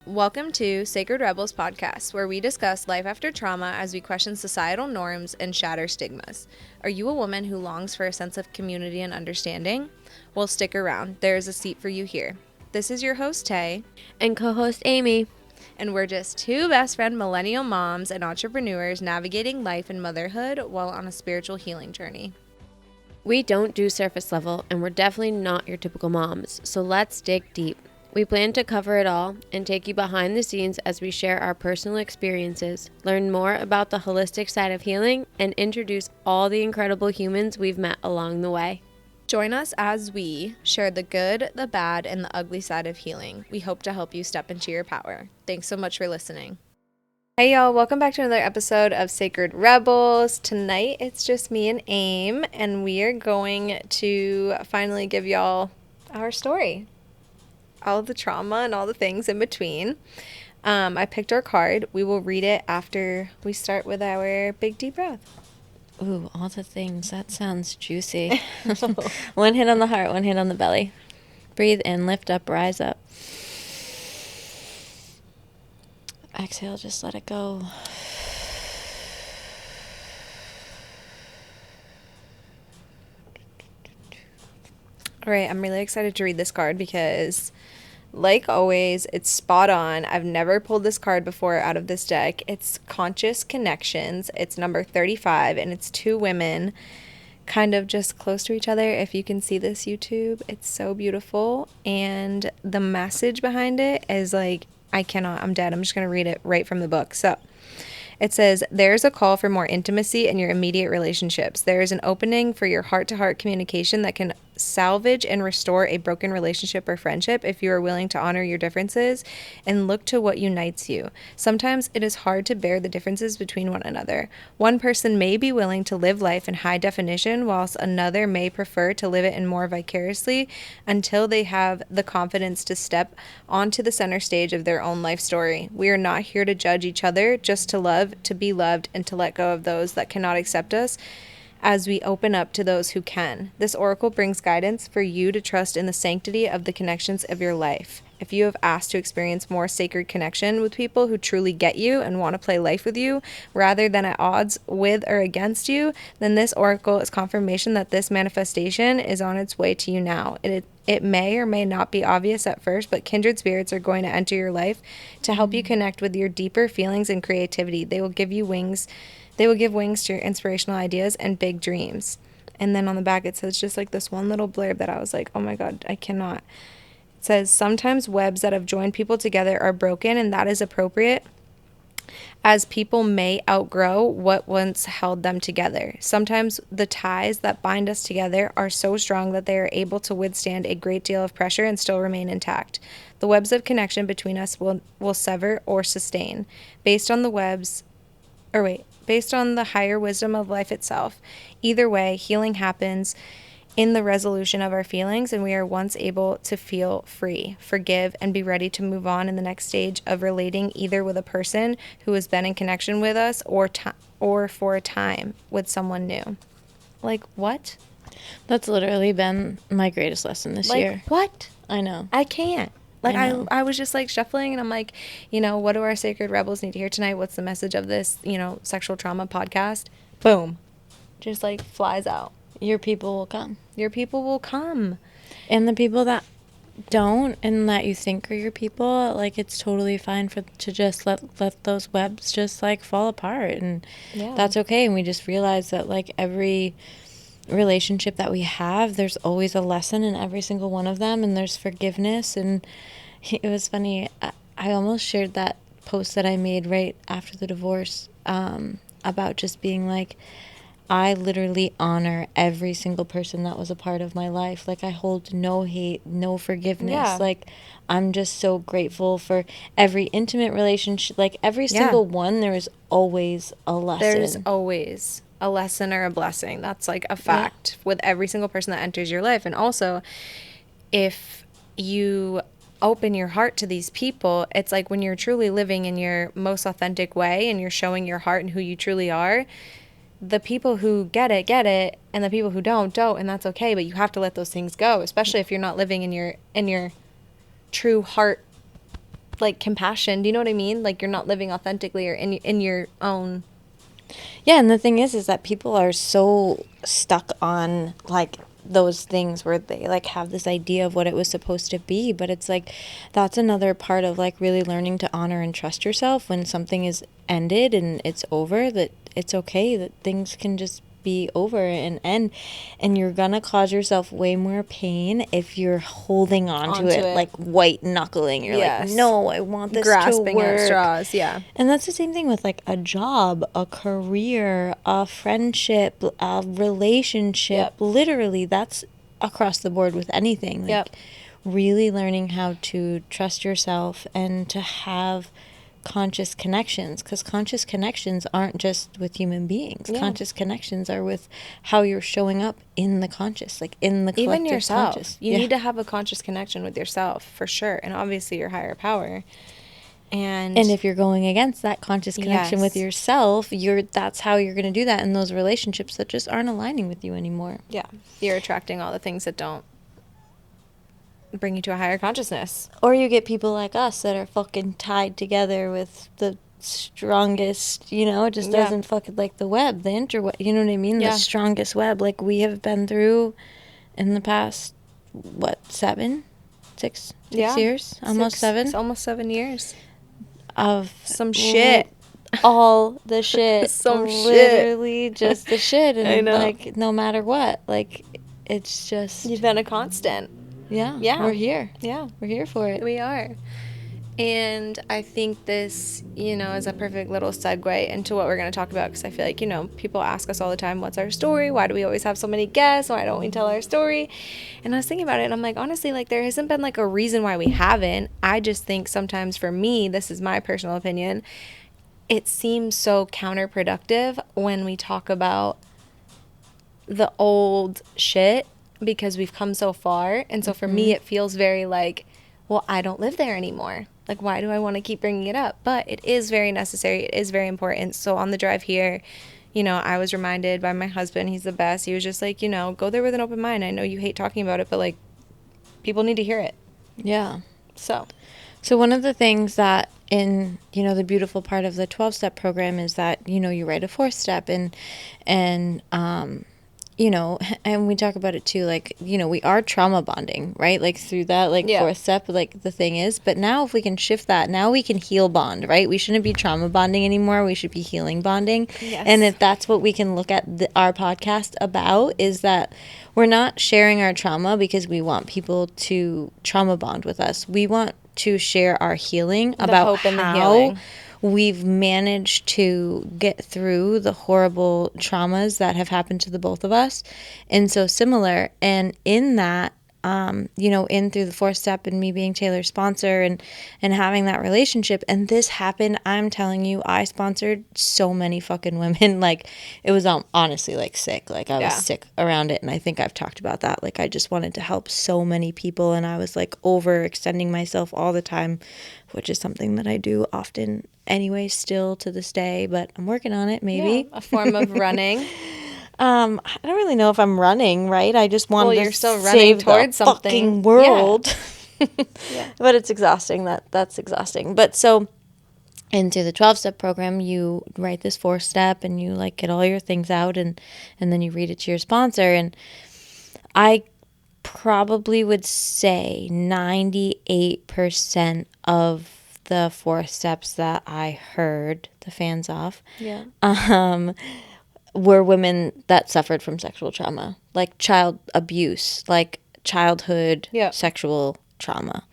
Welcome to Sacred Rebels podcast, where we discuss life after trauma as we question societal norms and shatter stigmas. Are you a woman who longs for a sense of community and understanding? Well, stick around. There is a seat for you here. This is your host, Tay. And co-host Amy. And we're just two best friend millennial moms and entrepreneurs navigating life and motherhood while on a spiritual healing journey. We don't do surface level, and we're definitely not your typical moms, so let's dig deep. We plan to cover it all and take you behind the scenes as we share our personal experiences, learn more about the holistic side of healing, and introduce all the incredible humans we've met along the way. Join us as we share the good, the bad, and the ugly side of healing. We hope to help you step into your power. Thanks so much for listening. Hey y'all, welcome back to another episode of Sacred Rebels. Tonight it's just me and Aim, and we are going to finally give y'all our story. All the trauma and all the things in between. I picked our card. We will read it after we start with our big deep breath. Ooh, all the things. That sounds juicy. One hit on the heart, one hit on the belly. Breathe in, lift up, rise up. Exhale, just let it go. All right, I'm really excited to read this card because, like always, it's spot on. I've never pulled this card before out of this deck. It's Conscious Connections. It's number 35, and it's two women kind of just close to each other. If you can see this, YouTube, it's so beautiful. And the message behind it is like, I'm dead. I'm just going to read it right from the book. So it says, there's a call for more intimacy in your immediate relationships. There is an opening for your heart-to-heart communication that can salvage and restore a broken relationship or friendship if you are willing to honor your differences and look to what unites you. Sometimes it is hard to bear the differences between one another. One person may be willing to live life in high definition, whilst another may prefer to live it in more vicariously until they have the confidence to step onto the center stage of their own life story. We are not here to judge each other, just to love, to be loved, and to let go of those that cannot accept us as we open up to those who can. This oracle brings guidance for you to trust in the sanctity of the connections of your life. If you have asked to experience more sacred connection with people who truly get you and want to play life with you rather than at odds with or against you, then this oracle is confirmation that this manifestation is on its way to you now. It may or may not be obvious at first, but kindred spirits are going to enter your life to help you connect with your deeper feelings and creativity. They will give wings to your inspirational ideas and big dreams. And then on the back, it says just like this one little blurb that I was like, oh my God, I cannot. It says, sometimes webs that have joined people together are broken, and that is appropriate, as people may outgrow what once held them together. Sometimes the ties that bind us together are so strong that they are able to withstand a great deal of pressure and still remain intact. The webs of connection between us will sever or sustain based on the higher wisdom of life itself. Either way, healing happens in the resolution of our feelings, and we are once able to feel free, forgive, and be ready to move on in the next stage of relating either with a person who has been in connection with us or for a time with someone new. Like, what? That's literally been my greatest lesson this year. What? I know. I can't. I was just like shuffling, and I'm like, what do our sacred rebels need to hear tonight? What's the message of this, sexual trauma podcast? Boom. Just like flies out. Your people will come. Your people will come. And the people that don't and that you think are your people, like, it's totally fine to just let those webs just like fall apart, and that's okay. And we just realize that like every relationship that we have, there's always a lesson in every single one of them, and there's forgiveness. And it was funny, I almost shared that post that I made right after the divorce, about just being like, I literally honor every single person that was a part of my life. Like, I hold no hate, no forgiveness. Yeah. Like, I'm just so grateful for every intimate relationship. Like, every single one, there is always a lesson. There's always a lesson or a blessing. That's like a fact with every single person that enters your life. And also, if you open your heart to these people, it's like when you're truly living in your most authentic way and you're showing your heart and who you truly are, the people who get it, and the people who don't, and that's okay. But you have to let those things go, especially if you're not living in your true heart like compassion. Do you know what I mean? Like you're not living authentically or in your own. Yeah, and the thing is that people are so stuck on like those things where they like have this idea of what it was supposed to be, but it's like that's another part of like really learning to honor and trust yourself when something is ended and it's over, that it's okay that things can just be over and end, and you're gonna cause yourself way more pain if you're holding on to it like white knuckling. You're like, no, I want this grasping to work. at straws. Yeah. And that's the same thing with like a job, a career, a friendship, a relationship. Literally, that's across the board with anything. Like really learning how to trust yourself and to have conscious connections, because conscious connections aren't just with human beings. Conscious connections are with how you're showing up in the conscious, like in the collective, even yourself. conscious. You need to have a conscious connection with yourself for sure, and obviously your higher power. And if you're going against that conscious connection with yourself, that's how you're going to do that in those relationships that just aren't aligning with you anymore. Yeah, you're attracting all the things that don't bring you to a higher consciousness. Or you get people like us that are fucking tied together with the strongest, you know, it just doesn't fucking like the web, the interweb, you know what I mean? The strongest web, like we have been through in the past, what, 6 years? Almost 7? It's almost 7 years. Of some shit. All the shit. Some literally just the shit. And I know. like, no matter what, like, it's just... You've been a constant. Yeah. We're here. Yeah. We're here for it. We are. And I think this, you know, is a perfect little segue into what we're going to talk about, because I feel like, you know, people ask us all the time, what's our story? Why do we always have so many guests? Why don't we tell our story? And I was thinking about it, and I'm like, honestly, like, there hasn't been, like, a reason why we haven't. I just think sometimes for me, this is my personal opinion, it seems so counterproductive when we talk about the old shit, because we've come so far. And so for me, it feels very like, well, I don't live there anymore. Like, why do I want to keep bringing it up? But it is very necessary. It is very important. So on the drive here, you know, I was reminded by my husband, he's the best. He was just like, you know, go there with an open mind. I know you hate talking about it, but like, people need to hear it. Yeah. So one of the things that in, you know, the beautiful part of the 12-step program is that, you know, you write a 4th step and you know, and we talk about it too, like, you know, we are trauma bonding, right? Like through that, like 4th step, like the thing is, but now if we can shift that, now we can heal bond, right? We shouldn't be trauma bonding anymore. We should be healing bonding. Yes. And if that's what we can look at our podcast about, is that we're not sharing our trauma because we want people to trauma bond with us. We want to share our healing about how we've managed to get through the horrible traumas that have happened to the both of us. And so similar. And in that, you know, in through the 4th step and me being Taylor's sponsor and having that relationship. And this happened, I'm telling you, I sponsored so many fucking women. Like, it was honestly like sick. Like, I was sick around it. And I think I've talked about that. Like, I just wanted to help so many people. And I was like overextending myself all the time, which is something that I do often anyway, still to this day, but I'm working on it, maybe. a form of running. I don't really know if I'm running, right? I just want to still running save towards the something. Fucking world. But it's exhausting. That's exhausting. But so into the 12-step program, you write this 4th step and you like get all your things out and then you read it to your sponsor. And I probably would say 98% of the 4th steps that I heard the fans off were women that suffered from sexual trauma, like child abuse, like childhood sexual trauma,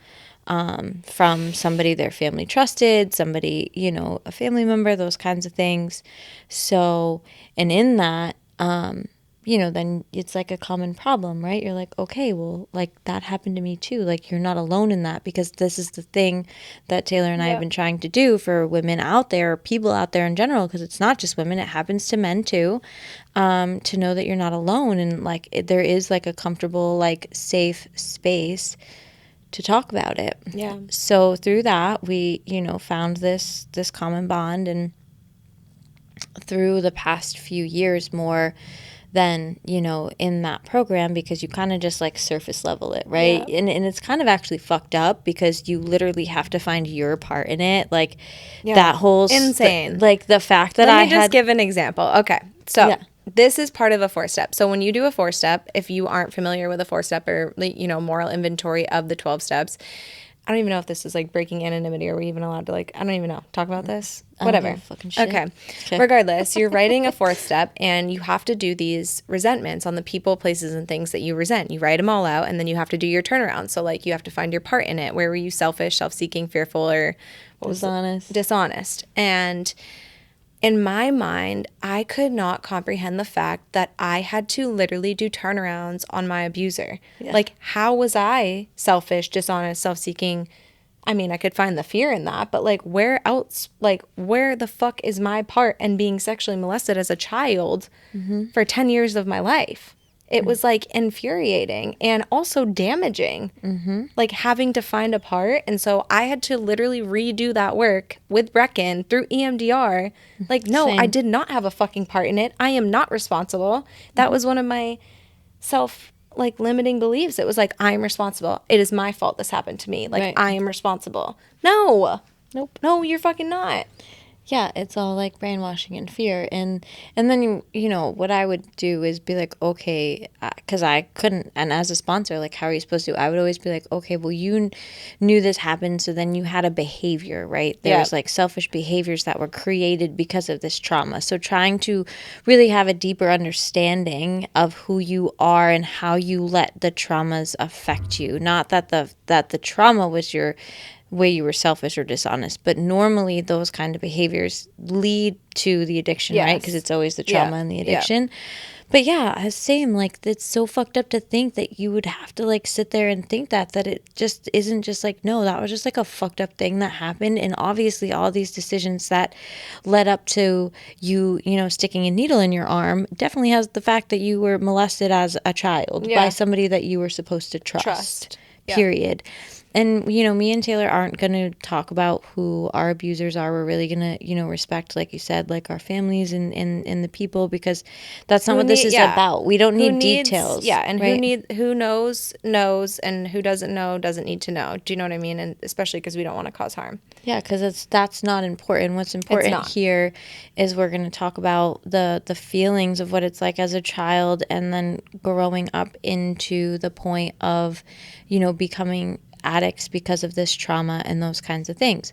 from somebody their family trusted, somebody, you know, a family member, those kinds of things. So, and in that, you know, then it's like a common problem, right? You're like, okay, well, like that happened to me too. Like, you're not alone in that, because this is the thing that Taylor and I have been trying to do for women out there, people out there in general, because it's not just women, it happens to men too, to know that you're not alone. And like, there is like a comfortable, like safe space to talk about it. Yeah. So through that, we, you know, found this common bond, and through the past few years more, then, you know, in that program, because you kind of just like surface level it, right? Yeah. And it's kind of actually fucked up because you literally have to find your part in it. Like Yeah. that whole Insane. like the fact that Let I me just had give an example. Okay. So Yeah. this is part of a 4-step. So when you do a 4-step, if you aren't familiar with a 4-step or, you know, moral inventory of the 12 steps, I don't even know if this is like breaking anonymity. Are we even allowed to like, I don't even know, talk about this? I don't Whatever. give a fucking shit. Okay. Okay. Regardless, you're writing a 4th step and you have to do these resentments on the people, places, and things that you resent. You write them all out and then you have to do your turnaround. So like you have to find your part in it. Where were you selfish, self-seeking, fearful, or what was it? Dishonest. And in my mind, I could not comprehend the fact that I had to literally do turnarounds on my abuser. Yeah. Like, how was I selfish, dishonest, self-seeking? I mean, I could find the fear in that, but like, where else, like, where the fuck is my part in being sexually molested as a child for 10 years of my life? It was like infuriating and also damaging, like having to find a part. And so I had to literally redo that work with Brecken through EMDR. Like, no, I Same. did not have a fucking part in it. I am not responsible. That was one of my like limiting beliefs. It was like, I'm responsible. It is my fault this happened to me. Like, Right. I am responsible. No. Nope. No, you're fucking not. Yeah, it's all like brainwashing and fear. And then you know what I would do is be like, okay, because I couldn't, and as a sponsor, like, how are you supposed to? I would always be like, okay, well, you knew this happened, so then you had a behavior, right? There was like selfish behaviors that were created because of this trauma. So trying to really have a deeper understanding of who you are and how you let the traumas affect you. Not that the trauma was your way you were selfish or dishonest, but normally those kind of behaviors lead to the addiction, right? Because it's always the trauma and the addiction. But yeah, same, like, it's so fucked up to think that you would have to like sit there and think that it just isn't just like, no, that was just like a fucked up thing that happened. And obviously all these decisions that led up to you know, sticking a needle in your arm definitely has the fact that you were molested as a child by somebody that you were supposed to trust. Period. And, you know, me and Taylor aren't going to talk about who our abusers are. We're really going to, you know, respect, like you said, like our families and the people, because that's not what this is about. We don't need details. Yeah, and right? who knows, and who doesn't know, doesn't need to know. Do you know what I mean? And especially because we don't want to cause harm. Yeah, because that's not important. What's important here is we're going to talk about the feelings of what it's like as a child, and then growing up into the point of, you know, becoming addicts because of this trauma and those kinds of things.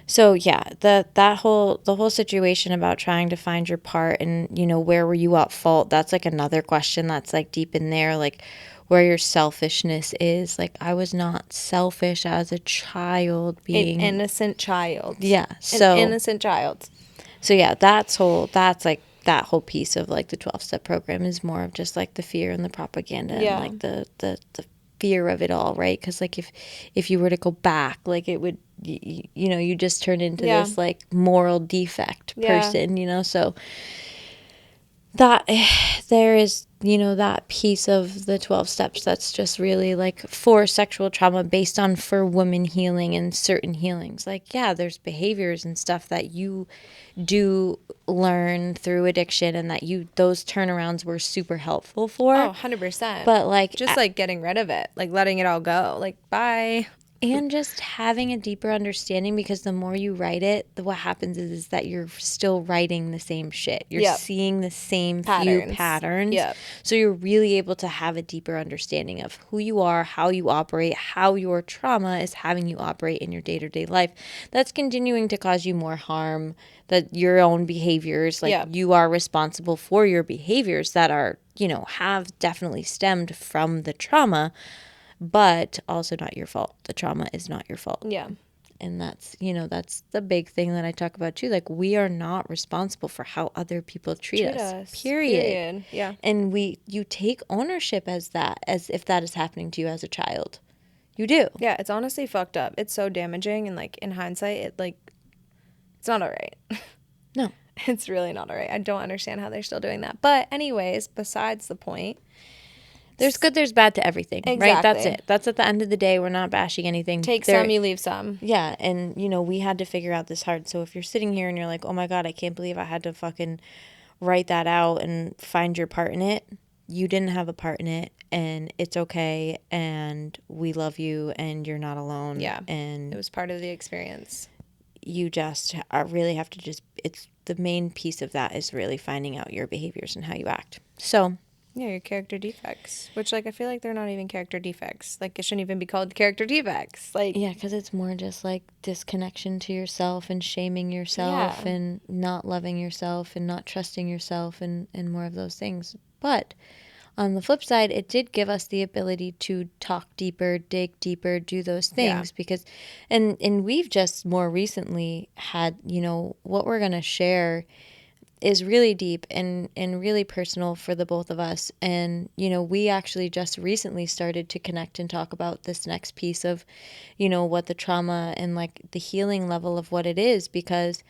So yeah, the whole situation about trying to find your part and, you know, where were you at fault? That's like another question that's like deep in there, like where your selfishness is. Like, I was not selfish as a child, being An innocent child. Yeah, so an innocent child. So yeah, that's like that whole piece of like the 12-step program is more of just like the fear and the propaganda and like the fear of it all, right? Because like if you were to go back, like it would, you know, you just turn into this like moral defect person, you know. So that there is, you know, that piece of the 12 steps that's just really like for sexual trauma based on for women healing and certain healings. Like, yeah, there's behaviors and stuff that you do learn through addiction and that those turnarounds were super helpful for. Oh, 100%. But like, just like getting rid of it, like letting it all go, like, bye. And just having a deeper understanding, because the more you write it, what happens is that you're still writing the same shit. You're seeing the same few patterns. Yep. So you're really able to have a deeper understanding of who you are, how you operate, how your trauma is having you operate in your day-to-day life. That's continuing to cause you more harm, that your own behaviors, like you are responsible for your behaviors that are, you know, have definitely stemmed from the trauma, but also not your fault. The trauma is not your fault. Yeah. And that's, you know, that's the big thing that I talk about too. Like, we are not responsible for how other people treat us. Period. Yeah. And you take ownership as if that is happening to you as a child. You do. Yeah, it's honestly fucked up. It's so damaging, and like in hindsight, it's not all right. No. It's really not all right. I don't understand how they're still doing that. But anyways, besides the point. There's good, there's bad to everything, exactly. Right? That's it. That's at the end of the day. We're not bashing anything. Take some, you leave some. Yeah, and, you know, we had to figure out this hard. So if you're sitting here and you're like, oh, my God, I can't believe I had to fucking write that out and find your part in it. You didn't have a part in it, and it's okay, and we love you, and you're not alone. Yeah. And It was part of the experience. you just really have to it's the main piece of that is really finding out your behaviors and how you act. So Yeah, your character defects, which, like, I feel like they're not even character defects. Like, it shouldn't even be called character defects. Like, yeah, because it's more just like disconnection to yourself and shaming yourself Yeah. and not loving yourself and not trusting yourself and more of those things. But on the flip side, it did give us the ability to talk deeper, dig deeper, do those things because, and we've just more recently had, you know, what we're going to share is really deep and really personal for the both of us. And, you know, we actually just recently started to connect and talk about this next piece of, you know, what the trauma and like the healing level of what it is, because,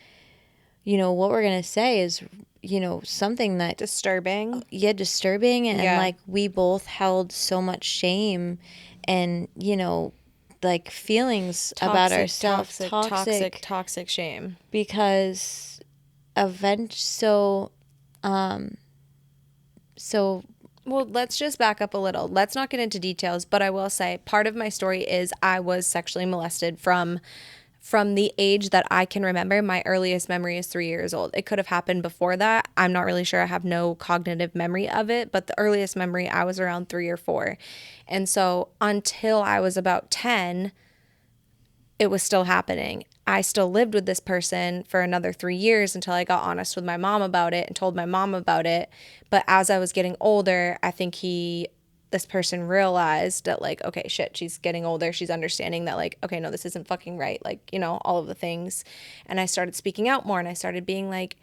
you know, what we're going to say is, you know, something that disturbing. disturbing. And Yeah. like we both held so much shame and, you know, like feelings about ourselves, Toxic shame. because so Well, let's just back up a little. Let's not get into details, but I will say part of my story is I was sexually molested from the age that I can remember. My earliest memory is 3 years old. It could have happened before that. I'm not really sure. I have no cognitive memory of it, but the earliest memory, I was around 3 or 4. And so until I was about 10, it was still happening. I still lived with this person for another 3 years until I got honest with my mom about it and told my mom about it. But as I was getting older, I think this person realized that, like, okay, shit, she's getting older. She's understanding that, like, okay, no, this isn't fucking right. Like, you know, all of the things. And I started speaking out more and I started being like,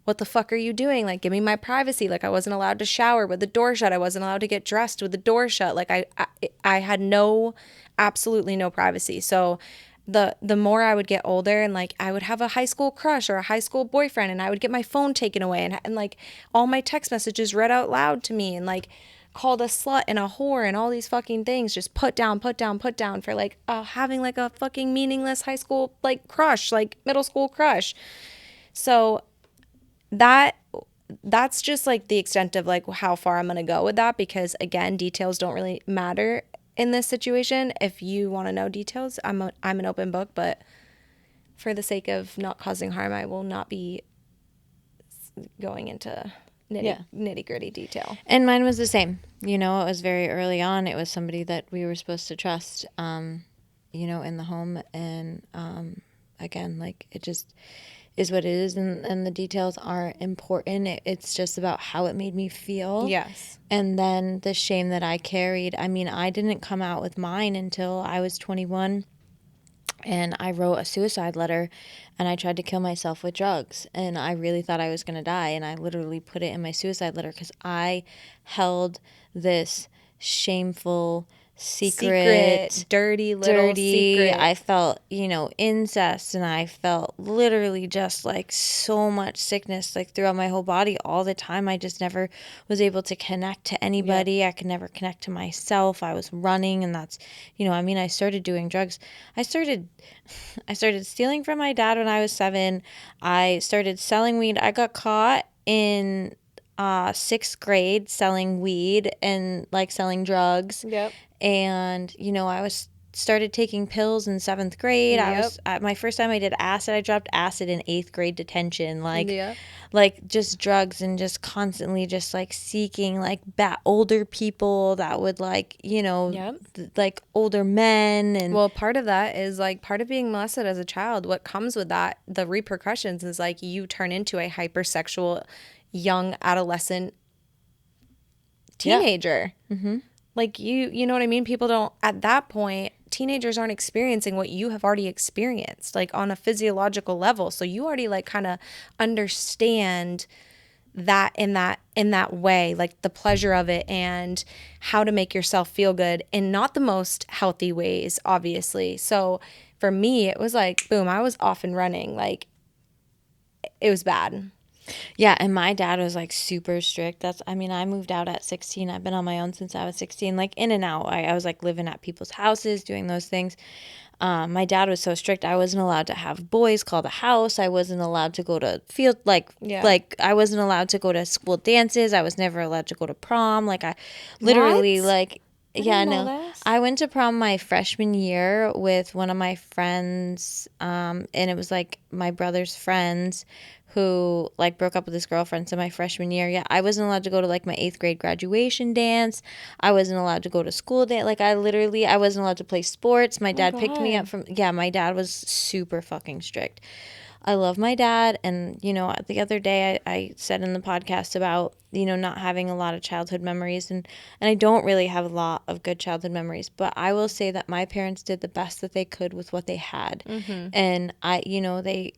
what the fuck are you doing? Like, give me my privacy. Like, I wasn't allowed to shower with the door shut. I wasn't allowed to get dressed with the door shut. Like, I had absolutely no privacy. So the more I would get older and like I would have a high school crush or a high school boyfriend and I would get my phone taken away and like all my text messages read out loud to me and like called a slut and a whore and all these fucking things just put down for like having like a fucking meaningless high school like crush, like middle school crush. So that's just like the extent of like how far I'm going to go with that, because again, details don't really matter in this situation. If you want to know details, I'm an open book, but for the sake of not causing harm, I will not be going into nitty gritty detail. And mine was the same. You know, it was very early on. It was somebody that we were supposed to trust, you know, in the home. And again, like it just is what it is. And the details aren't important. It's just about how it made me feel. Yes. And then the shame that I carried. I mean, I didn't come out with mine until I was 21. And I wrote a suicide letter and I tried to kill myself with drugs. And I really thought I was going to die. And I literally put it in my suicide letter because I held this shameful, secret, dirty little secret. I felt, you know, incest, and I felt literally just like so much sickness like throughout my whole body all the time. I just never was able to connect to anybody. Yep. I could never connect to myself. I was running, and that's, you know, I mean, I started doing drugs. I started stealing from my dad when I was 7. I started selling weed. I got caught in 6th grade selling weed and like selling drugs. Yep. And, you know, I started taking pills in 7th grade. Yep. I was my first time I did acid. I dropped acid in 8th grade detention. Like, yep. like just drugs and just constantly just like seeking like older people that would like, you know, yep. Like older men. And well, part of that is like part of being molested as a child. What comes with that, the repercussions is like you turn into a hypersexual young adolescent teenager. Yeah. Mm-hmm. Like you know what I mean? People don't, at that point, teenagers aren't experiencing what you have already experienced, like on a physiological level. So you already like kind of understand that in that way, like the pleasure of it and how to make yourself feel good in not the most healthy ways, obviously. So for me, it was like, boom, I was off and running. Like it was bad. Yeah, and my dad was like super strict. I moved out at 16. I've been on my own since I was 16, like in and out. I was like living at people's houses, doing those things. My dad was so strict. I wasn't allowed to have boys call the house. I wasn't allowed to go to field like I wasn't allowed to go to school dances. I was never allowed to go to prom. Like I literally What? like yeah, didn't know no. this. I went to prom my freshman year with one of my friends, and it was like my brother's friends who like broke up with his girlfriend. So my freshman year, yeah, I wasn't allowed to go to like my 8th grade graduation dance. I wasn't allowed to go to school dance. Like I wasn't allowed to play sports. My dad picked me up from, yeah, my dad was super fucking strict. I love my dad. And, you know, the other day I said in the podcast about, you know, not having a lot of childhood memories. And I don't really have a lot of good childhood memories. But I will say that my parents did the best that they could with what they had. And I, you know, they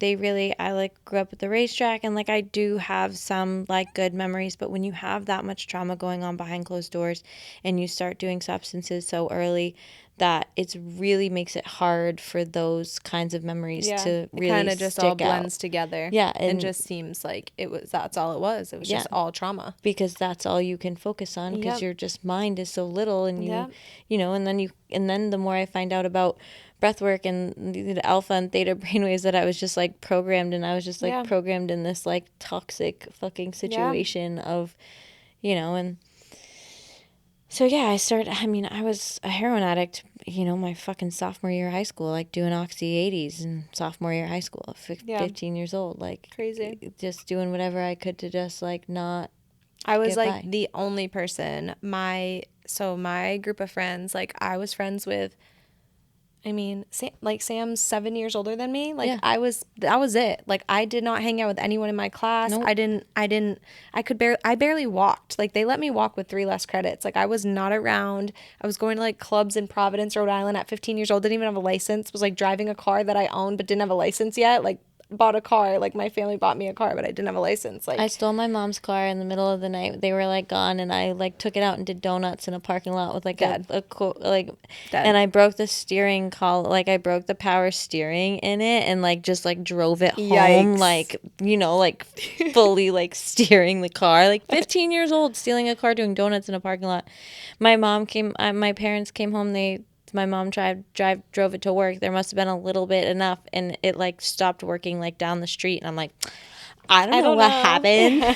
really, I like grew up at the racetrack. And like I do have some like good memories. But when you have that much trauma going on behind closed doors and you start doing substances so early, that it's really makes it hard for those kinds of memories to It really kind of just all stick out. blends together. Yeah, and just seems like that's all it was. It was just all trauma. Because that's all you can focus on because Yep. your just mind is so little and Yep. you know, and then the more I find out about breath work and the alpha and theta brainwaves that I was just like programmed and I was just like Yeah. programmed in this like toxic fucking situation of, you know, and so yeah, I was a heroin addict, you know, my fucking sophomore year of high school, like doing Oxy 80s in sophomore year of high school, 15 years old, like Crazy. just doing whatever I could to just like not. I was get like by. the only person. My group of friends, like I was friends with. I mean, Sam's 7 years older than me. Like Yeah. that was it. Like I did not hang out with anyone in my class. Nope. I barely walked. Like they let me walk with 3 less credits. Like I was not around. I was going to like clubs in Providence, Rhode Island at 15 years old. Didn't even have a license. Was like driving a car that I owned but didn't have a license yet. Like bought a car. Like my family bought me a car, but I didn't have a license. Like I stole my mom's car in the middle of the night. They were like gone, and I like took it out and did donuts in a parking lot with like Dead. Dead. And I broke the steering column, like I broke the power steering in it, and like just like drove it home, Yikes. like you know, like fully like steering the car, like 15 years old, stealing a car, doing donuts in a parking lot. My parents came home. My mom drove it to work. There must have been a little bit enough, and it like stopped working like down the street. And I'm like, I don't know what happened.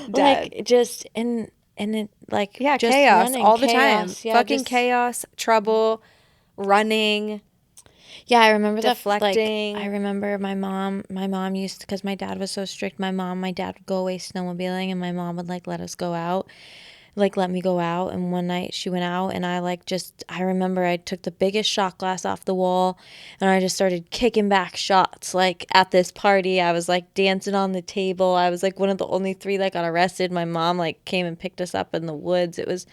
Like just and it like yeah, just chaos running, all the chaos. time. Yeah, Fucking just- chaos, trouble, running. Yeah, I remember Deflecting. I remember my mom used to, because my dad was so strict. My dad would go away snowmobiling, and my mom would like let us go out. Like let me go out, and one night she went out and I remember I took the biggest shot glass off the wall and I just started kicking back shots. Like at this party I was like dancing on the table. I was like one of the only 3 that got arrested. My mom like came and picked us up in the woods. It was,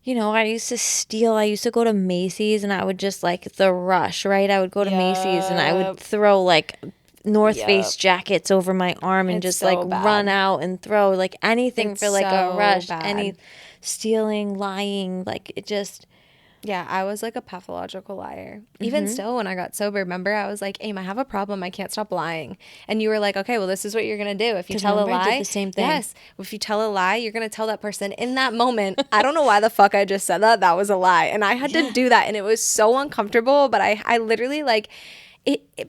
you know, I used to go to Macy's and I would just like the rush, right? I would go to Macy's and I would throw like North Face jackets over my arm and It's just so like bad. run out and throw like anything It's for like a so rush, bad. any stealing, lying, like it just. Yeah, I was like a pathological liar. Even still, when I got sober, remember I was like, Aim, I have a problem. I can't stop lying. And you were like, okay, well, this is what you're going to do. If you 'Cause tell a remember I lie. did the same thing. Yes. If you tell a lie, you're going to tell that person in that moment. I don't know why the fuck I just said that. That was a lie. And I had to do that. And it was so uncomfortable. But I literally like.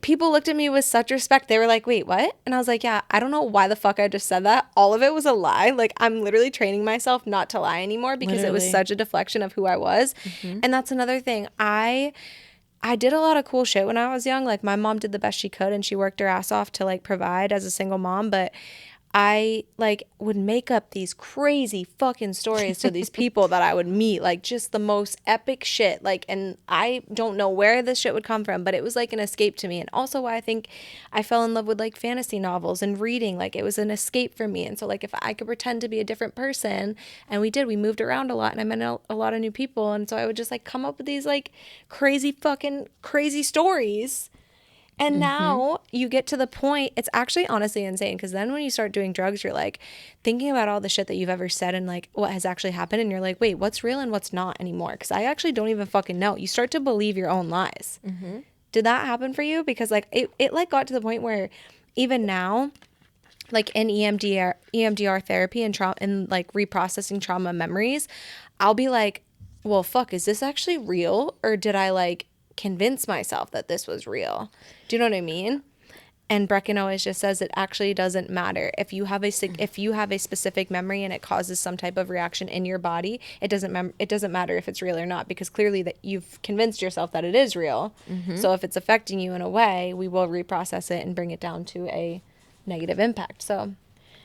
People looked at me with such respect. They were like, wait, what? And I was like, yeah, I don't know why the fuck I just said that. All of it was a lie. Like, I'm literally training myself not to lie anymore because it was Literally. such a deflection of who I was. And that's another thing. I did a lot of cool shit when I was young. Like, my mom did the best she could and she worked her ass off to like provide as a single mom. But I like would make up these crazy fucking stories to these people that I would meet, like just the most epic shit. Like, and I don't know where this shit would come from, but it was like an escape to me. And also why I think I fell in love with like fantasy novels and reading. Like, it was an escape for me. And so like if I could pretend to be a different person, and we moved around a lot and I met a lot of new people. And so I would just like come up with these like crazy stories. And now you get to the point, it's actually honestly insane, because then when you start doing drugs, you're like thinking about all the shit that you've ever said and like what has actually happened. And you're like, wait, what's real and what's not anymore? Because I actually don't even fucking know. You start to believe your own lies. Did that happen for you? Because like it like got to the point where even now, like in EMDR therapy and trauma and like reprocessing trauma memories, I'll be like, well, fuck, is this actually real? Or did I like convince myself that this was real? Do you know what I mean? And Brecken always just says it actually doesn't matter. If you have a specific memory and it causes some type of reaction in your body, it doesn't matter if it's real or not, because clearly that you've convinced yourself that it is real. So if it's affecting you in a way, we will reprocess it and bring it down to a negative impact. So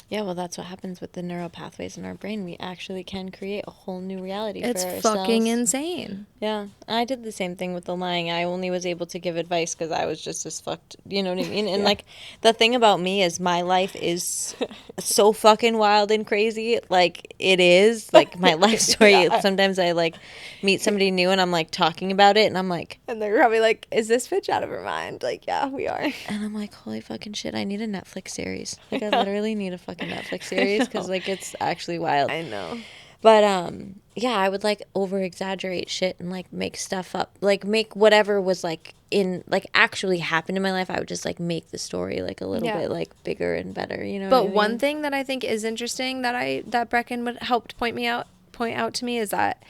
Yeah, well, that's what happens with the neural pathways in our brain. We actually can create a whole new reality for it's ourselves. fucking insane. Yeah, I did the same thing with the lying. I only was able to give advice because I was just as fucked, you know what I mean? And like, the thing about me is my life is so fucking wild and crazy. Like, it is. Like, my life story, sometimes I like meet somebody new and I'm like talking about it and I'm like, And they're probably like, is this bitch out of her mind? Like, yeah, we are. and I'm like, holy fucking shit, I need a Netflix series. Like, I literally need a fucking Netflix series because like it's actually wild. I know. But yeah, I would like over exaggerate shit and like make stuff up, like make whatever was like in like actually happened in my life. I would just like make the story like a little bit like bigger and better, you know. But what I one mean? thing that I think is interesting that Brecken would helped point out to me is that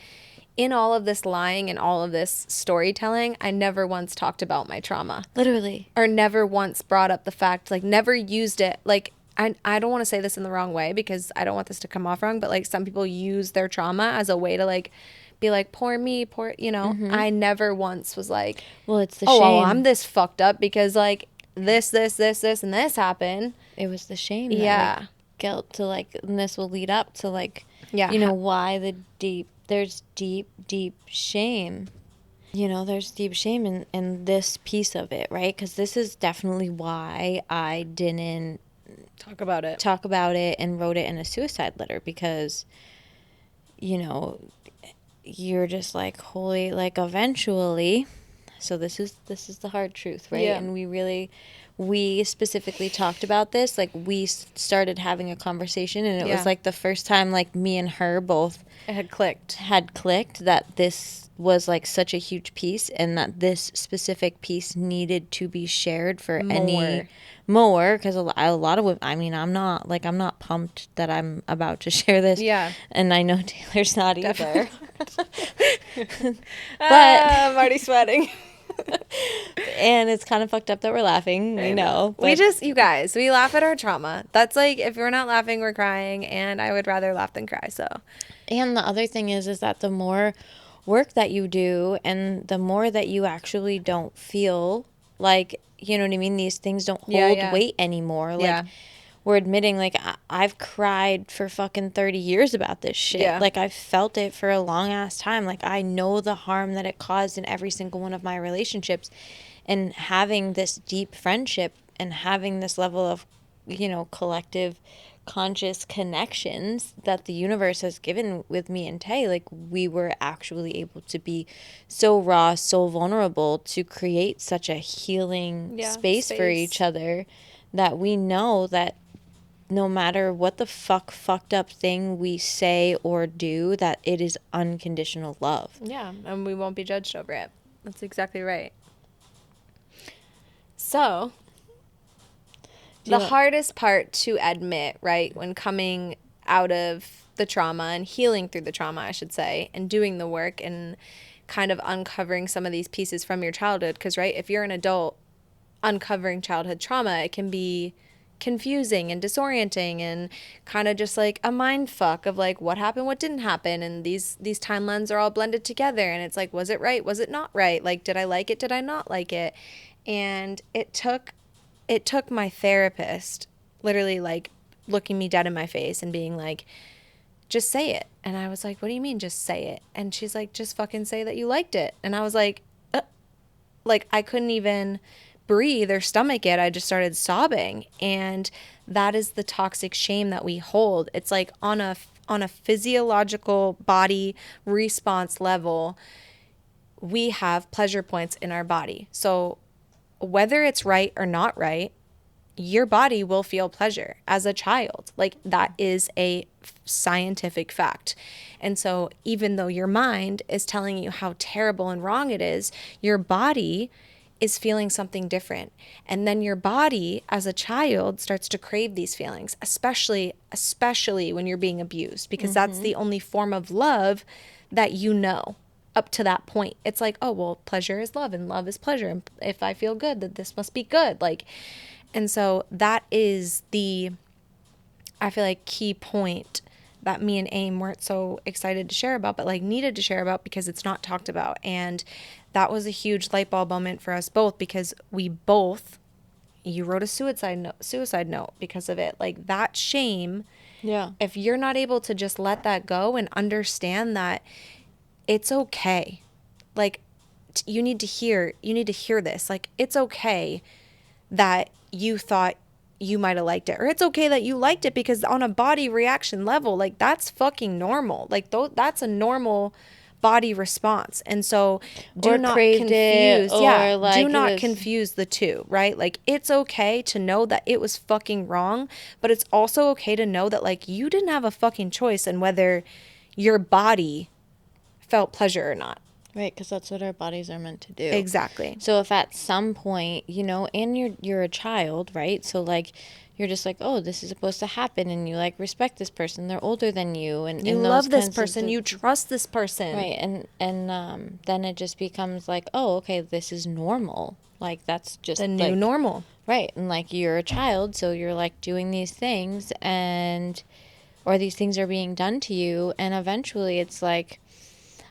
in all of this lying and all of this storytelling, I never once talked about my trauma. Literally. Or never once brought up the fact, like never used it. Like I don't want to say this in the wrong way because I don't want this to come off wrong, but like some people use their trauma as a way to like be like, poor me, poor, you know. I never once was like, Well, it's the oh, shame. well, I'm this fucked up because like this, and this happened. It was the shame. That, Yeah. like, guilt to like, and this will lead up to like, Yeah. you know, why there's deep shame. You know, there's deep shame in this piece of it, right? Because this is definitely why I didn't Talk about it. talk about it and wrote it in a suicide letter, because, you know, you're just like, holy, like eventually. So this is the hard truth, right? Yeah. And we specifically talked about this. Like, we started having a conversation, and it was like the first time like me and her both It had clicked. that this was like such a huge piece, and that this specific piece needed to be shared for any more, because a lot of women, I mean, I'm not pumped that I'm about to share this, and I know Taylor's not either. But I'm already sweating. and it's kind of fucked up that we're laughing, we know, but You guys, we laugh at our trauma. That's like, if we're not laughing, we're crying, and I would rather laugh than cry. So, and the other thing is that the more work that you do and the more that you actually don't feel like, you know what I mean, these things don't hold weight anymore. Like, we're admitting, like, I've cried for fucking 30 years about this shit. Yeah. Like, I've felt it for a long ass time. Like, I know the harm that it caused in every single one of my relationships. And having this deep friendship and having this level of, you know, collective conscious connections that the universe has given with me and Tay, like, we were actually able to be so raw, so vulnerable, to create such a healing space for each other, that we know that no matter what the fucked up thing we say or do, that it is unconditional love. yeah, and we won't be judged over it. That's exactly right. So, the hardest part to admit, right, when coming out of the trauma and healing through the trauma, I should say, and doing the work and kind of uncovering some of these pieces from your childhood, because, right, if you're an adult uncovering childhood trauma, it can be confusing and disorienting and kind of just like a mind fuck of like what happened, what didn't happen, and these timelines are all blended together, and it's like, was it right, was it not right, like, did I like it, did I not like it? And it took my therapist literally like looking me dead in my face and being like, just say it. And I was like, what do you mean just say it? And she's like, just fucking say that you liked it. And I was like I couldn't even breathe or stomach it. I just started sobbing. And that is the toxic shame that we hold. It's like on a physiological body response level, we have pleasure points in our body. So whether it's right or not right, your body will feel pleasure as a child. Like, that is a scientific fact. And so even though your mind is telling you how terrible and wrong it is, your body is feeling something different. And then your body as a child starts to crave these feelings, especially when you're being abused, because that's the only form of love that you know. up to that point. It's like, oh, well, pleasure is love and love is pleasure. And if I feel good, that this must be good. Like, and so that is the, I feel like, key point that me and AIM weren't so excited to share about, but like needed to share about because it's not talked about. And that was a huge light bulb moment for us both, because we both, you wrote a suicide note because of it. Like, that shame. Yeah. If you're not able to just let that go and understand that it's okay. Like, you need to hear this. Like, it's okay that you thought you might have liked it, or it's okay that you liked it, because on a body reaction level, like, that's fucking normal. Like, that's a normal body response. And so do not confuse do not confuse the two, right? Like, it's okay to know that it was fucking wrong, but it's also okay to know that, like, you didn't have a fucking choice in whether your body felt pleasure or not. Right, because that's what our bodies are meant to do. Exactly. So if at some point, you know, and you're a child, right? So like, you're just like, oh, this is supposed to happen, and you like respect this person. They're older than you, and you love this person. You trust this person, right? And then it just becomes like, oh, okay, this is normal. Like, that's just the new normal, right? And like, you're a child, so you're like doing these things, or these things are being done to you, and eventually it's like,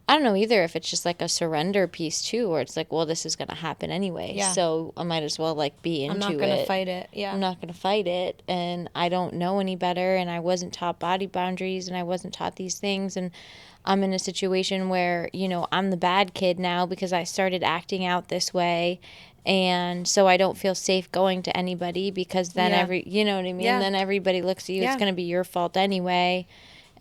I don't know either if it's just like a surrender piece too, or it's like, well, this is going to happen anyway. Yeah. So I might as well like be into it. I'm not going to fight it. Yeah. I'm not going to fight it. And I don't know any better. And I wasn't taught body boundaries, and I wasn't taught these things. And I'm in a situation where, you know, I'm the bad kid now because I started acting out this way. And so I don't feel safe going to anybody, because then you know what I mean? Yeah. Then everybody looks at you. Yeah. It's going to be your fault anyway.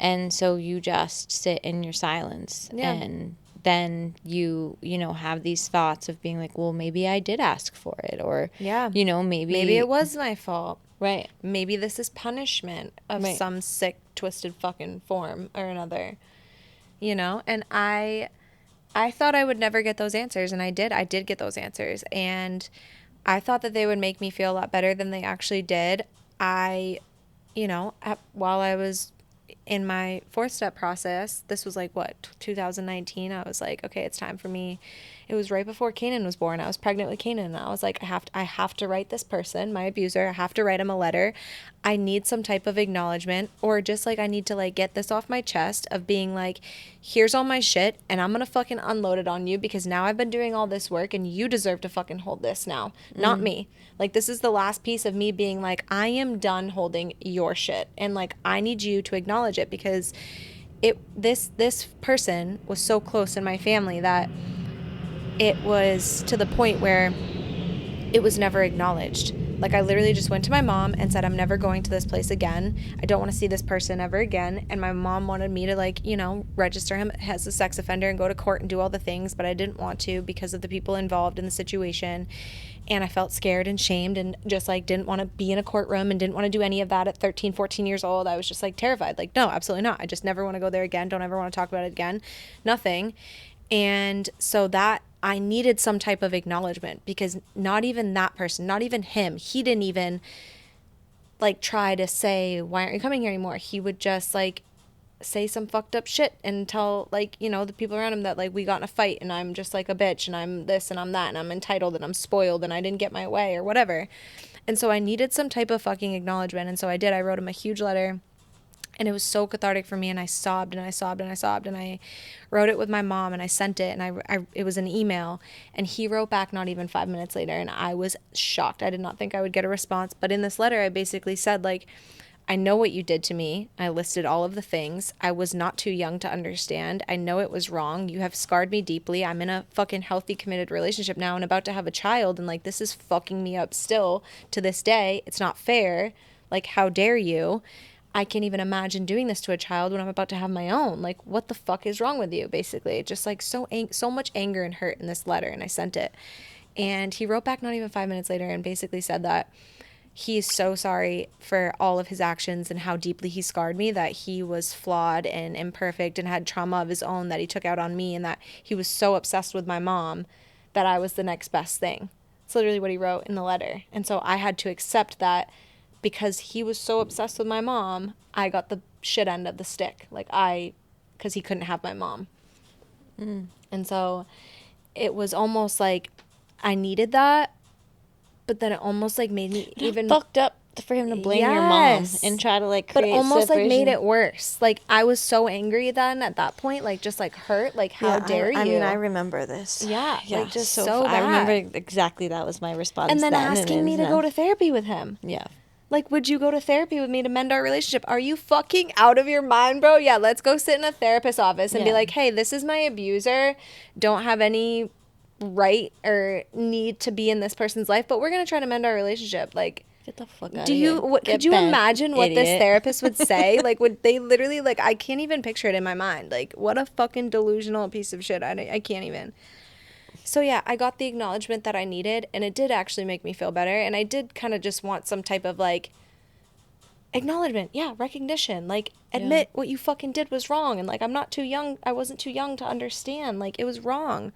And so you just sit in your silence. Yeah. And then you know, have these thoughts of being like, well, maybe I did ask for it. Or, you know, maybe it was my fault. Right. Maybe this is punishment of some sick, twisted fucking form or another. You know? And I thought I would never get those answers. And I did. I did get those answers. And I thought that they would make me feel a lot better than they actually did. You know, while I was in my 4-step process, this was like, what, 2019, I was like, okay, it's time for me. It was right before Kanan was born. I was pregnant with Kanan, and I was like, I have to write this person, my abuser, I have to write him a letter. I need some type of acknowledgement, or just like, I need to like get this off my chest of being like, here's all my shit, and I'm gonna fucking unload it on you, because now I've been doing all this work, and you deserve to fucking hold this now, not me. Like, this is the last piece of me being like, I am done holding your shit, and like, I need you to acknowledge it, because this person was so close in my family that it was to the point where it was never acknowledged. Like, I literally just went to my mom and said, I'm never going to this place again. I don't want to see this person ever again. And my mom wanted me to, like, you know, register him as a sex offender and go to court and do all the things, but I didn't want to because of the people involved in the situation. And I felt scared and shamed, and just like didn't want to be in a courtroom, and didn't want to do any of that at 13, 14 years old. I was just like terrified. Like, no, absolutely not. I just never want to go there again. Don't ever want to talk about it again. Nothing. And so that I needed some type of acknowledgement, because not even that person, not even him, he didn't even like try to say, why aren't you coming here anymore? He would just like say some fucked up shit and tell, like, you know, the people around him that like we got in a fight and I'm just like a bitch and I'm this and I'm that and I'm entitled and I'm spoiled and I didn't get my way or whatever. And so I needed some type of fucking acknowledgement. And so I did. I wrote him a huge letter. And it was so cathartic for me, and I sobbed and I sobbed and I sobbed, and I wrote it with my mom, and I sent it, and it was an email, and he wrote back not even 5 minutes later, and I was shocked. I did not think I would get a response, but in this letter I basically said, like, I know what you did to me. I listed all of the things. I was not too young to understand. I know it was wrong. You have scarred me deeply. I'm in a fucking healthy, committed relationship now and about to have a child, and like, this is fucking me up still to this day. It's not fair. Like, how dare you? I can't even imagine doing this to a child when I'm about to have my own. Like, what the fuck is wrong with you, basically? Just like so much anger and hurt in this letter, and I sent it. And he wrote back not even 5 minutes later and basically said that he's so sorry for all of his actions and how deeply he scarred me, that he was flawed and imperfect and had trauma of his own that he took out on me, and that he was so obsessed with my mom that I was the next best thing. It's literally what he wrote in the letter. And so I had to accept that, because he was so obsessed with my mom, I got the shit end of the stick. Like, because he couldn't have my mom. And so it was almost like I needed that, but then it almost like made me even fucked up for him to blame your mom Yes. and try to like but create almost like made separation. it worse. Like I was so angry then at that point, like just like hurt, like how dare you? I mean, I remember this. Yeah, like, just so I remember bad. exactly that was my response. And then then, asking me to now. go to therapy with him. Yeah. Like, would you go to therapy with me to mend our relationship? Are you fucking out of your mind, bro? Yeah, let's go sit in a therapist's office and be Yeah. like, hey, this is my abuser. Don't have any right or need to be in this person's life, but we're going to try to mend our relationship. Like, Get the fuck out do of you, here. what, Get could you bent, imagine what this idiot. therapist would say? Like, would they literally, like, I can't even picture it in my mind. Like, what a fucking delusional piece of shit. I can't even. So yeah, I got the acknowledgement that I needed, and it did actually make me feel better. And I did kind of just want some type of like acknowledgement, yeah, recognition, like admit what you fucking did was wrong, and like I wasn't too young to understand, like it was wrong.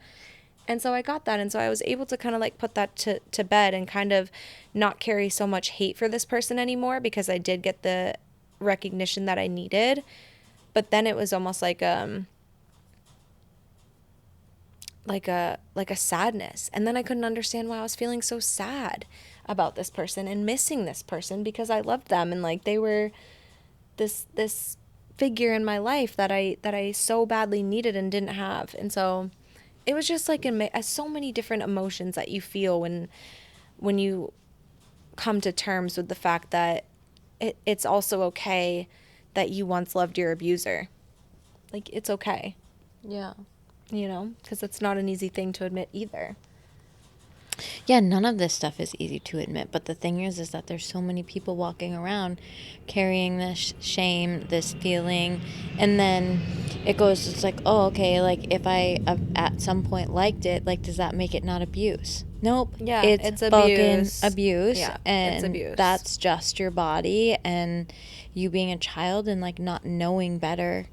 And so I got that, and so I was able to kind of like put that to bed and kind of not carry so much hate for this person anymore, because I did get the recognition that I needed. But then it was almost like like a sadness, and then I couldn't understand why I was feeling so sad about this person and missing this person, because I loved them and like they were this figure in my life that I so badly needed and didn't have. And so it was just like so many different emotions that you feel when you come to terms with the fact that it's also okay that you once loved your abuser. Like, it's okay, Yeah. you know, because it's not an easy thing to admit either. Yeah, none of this stuff is easy to admit, but the thing is that there's so many people walking around carrying this shame, this feeling, and then it's like, oh, okay, like if I at some point liked it, like does that make it not abuse? Nope. Yeah, it's it's fucking abuse. abuse. Yeah, and it's abuse. that's just your body and you being a child and like not knowing better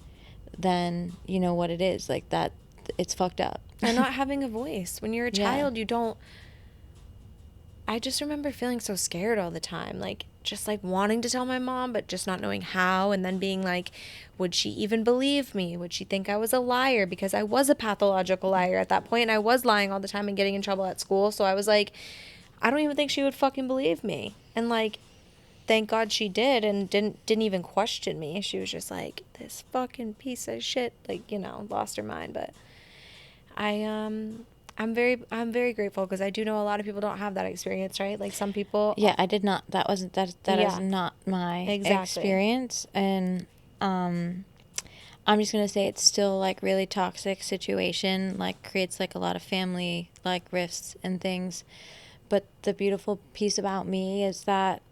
than you know what it is. Like that, it's fucked up. And not having a voice. When you're a Yeah. child, you don't. I just remember feeling so scared all the time, like just like wanting to tell my mom, but just not knowing how, and then being like, would she even believe me? Would she think I was a liar? Because I was a pathological liar at that point, and I was lying all the time and getting in trouble at school. So I was like, I don't even think she would fucking believe me. And like, thank God she did, and didn't even question me. She was just like, this fucking piece of shit, like, you know, lost her mind. But I'm very grateful, because I do know a lot of people don't have that experience, right? Like some people. Yeah, I did not. That wasn't that. That Yeah. is not my Exactly. experience, and I'm just gonna say it's still like really toxic situation. Like creates like a lot of family like rifts and things. But the beautiful piece about me is that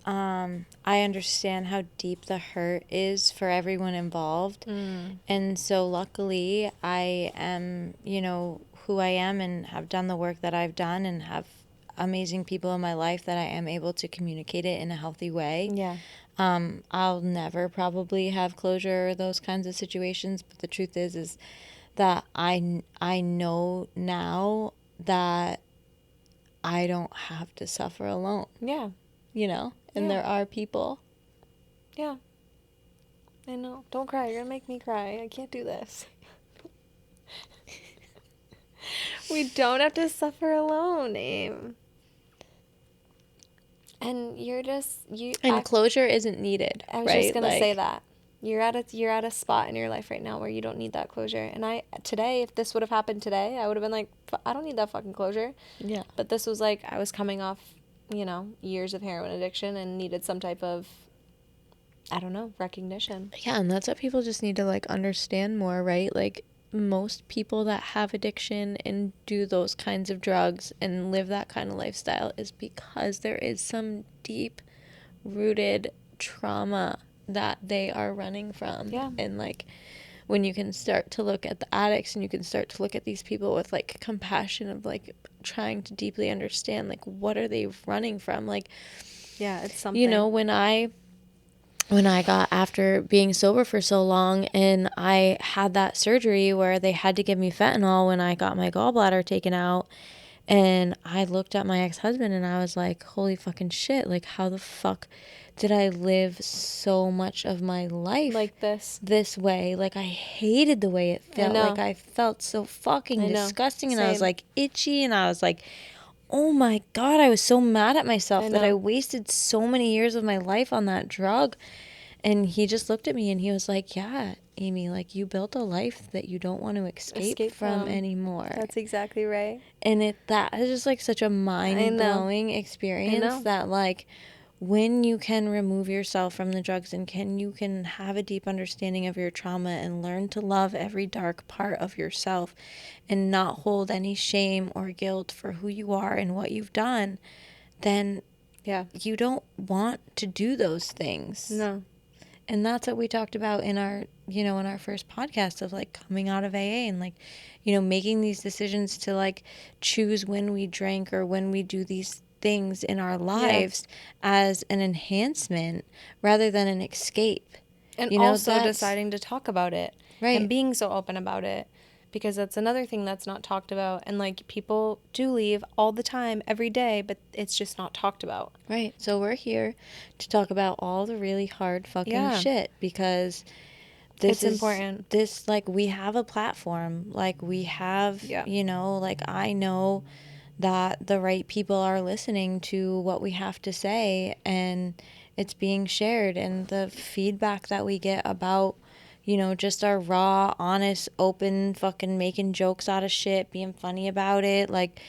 I understand how deep the hurt is for everyone involved, and so luckily I am, you know, who I am and have done the work that I've done and have amazing people in my life that I am able to communicate it in a healthy way. Yeah. I'll never probably have closure or those kinds of situations, but the truth is that I know now that I don't have to suffer alone, Yeah. you know? And Yeah. there are people. Yeah. I know. Don't cry. You're gonna make me cry. I can't do this. We don't have to suffer alone, Aim. And you're just And closure isn't needed. I was right? just gonna Like, say that. You're at a spot in your life right now where you don't need that closure. And today, if this would have happened today, I would have been like, I don't need that fucking closure. Yeah. But this was like, I was coming off, you know, years of heroin addiction and needed some type of, I don't know, recognition. Yeah, and that's what people just need to like understand more, right? Like most people that have addiction and do those kinds of drugs and live that kind of lifestyle is because there is some deep rooted trauma that they are running from. Yeah. And like when you can start to look at the addicts and you can start to look at these people with like compassion of like trying to deeply understand like what are they running from, like, Yeah, it's something. you know, when I got after being sober for so long and I had that surgery where they had to give me fentanyl when I got my gallbladder taken out, And I looked at my ex-husband and I was like, holy fucking shit. Like, how the fuck did I live so much of my life Like this way? Like, I hated the way it felt. know. Like, I felt so fucking I know. disgusting. And I was Same. like itchy. And I was like, oh my God, I was so mad at myself I that I know. wasted so many years of my life on that drug. And he just looked at me and he was like, yeah, Amy, like, you built a life that you don't want to escape from anymore. That's exactly right. And that is just like such a mind-blowing experience that, like, when you can remove yourself from the drugs and you can have a deep understanding of your trauma and learn to love every dark part of yourself and not hold any shame or guilt for who you are and what you've done, then you don't want to do those things. No. And that's what we talked about in our, in our first podcast of, like, coming out of AA and, like, making these decisions to, like, choose when we drink or when we do these things in our lives as an enhancement rather than an escape. And also deciding to talk about it. Right. And being so open about it. Because that's another thing that's not talked about. And, like, people do leave all the time, every day, but it's just not talked about. Right. So we're here to talk about all the really hard fucking shit because it's important. Like, we have a platform. Like, we have, like, I know that the right people are listening to what we have to say and it's being shared, and the feedback that we get about just our raw, honest, open, fucking making jokes out of shit, being funny about it. Like,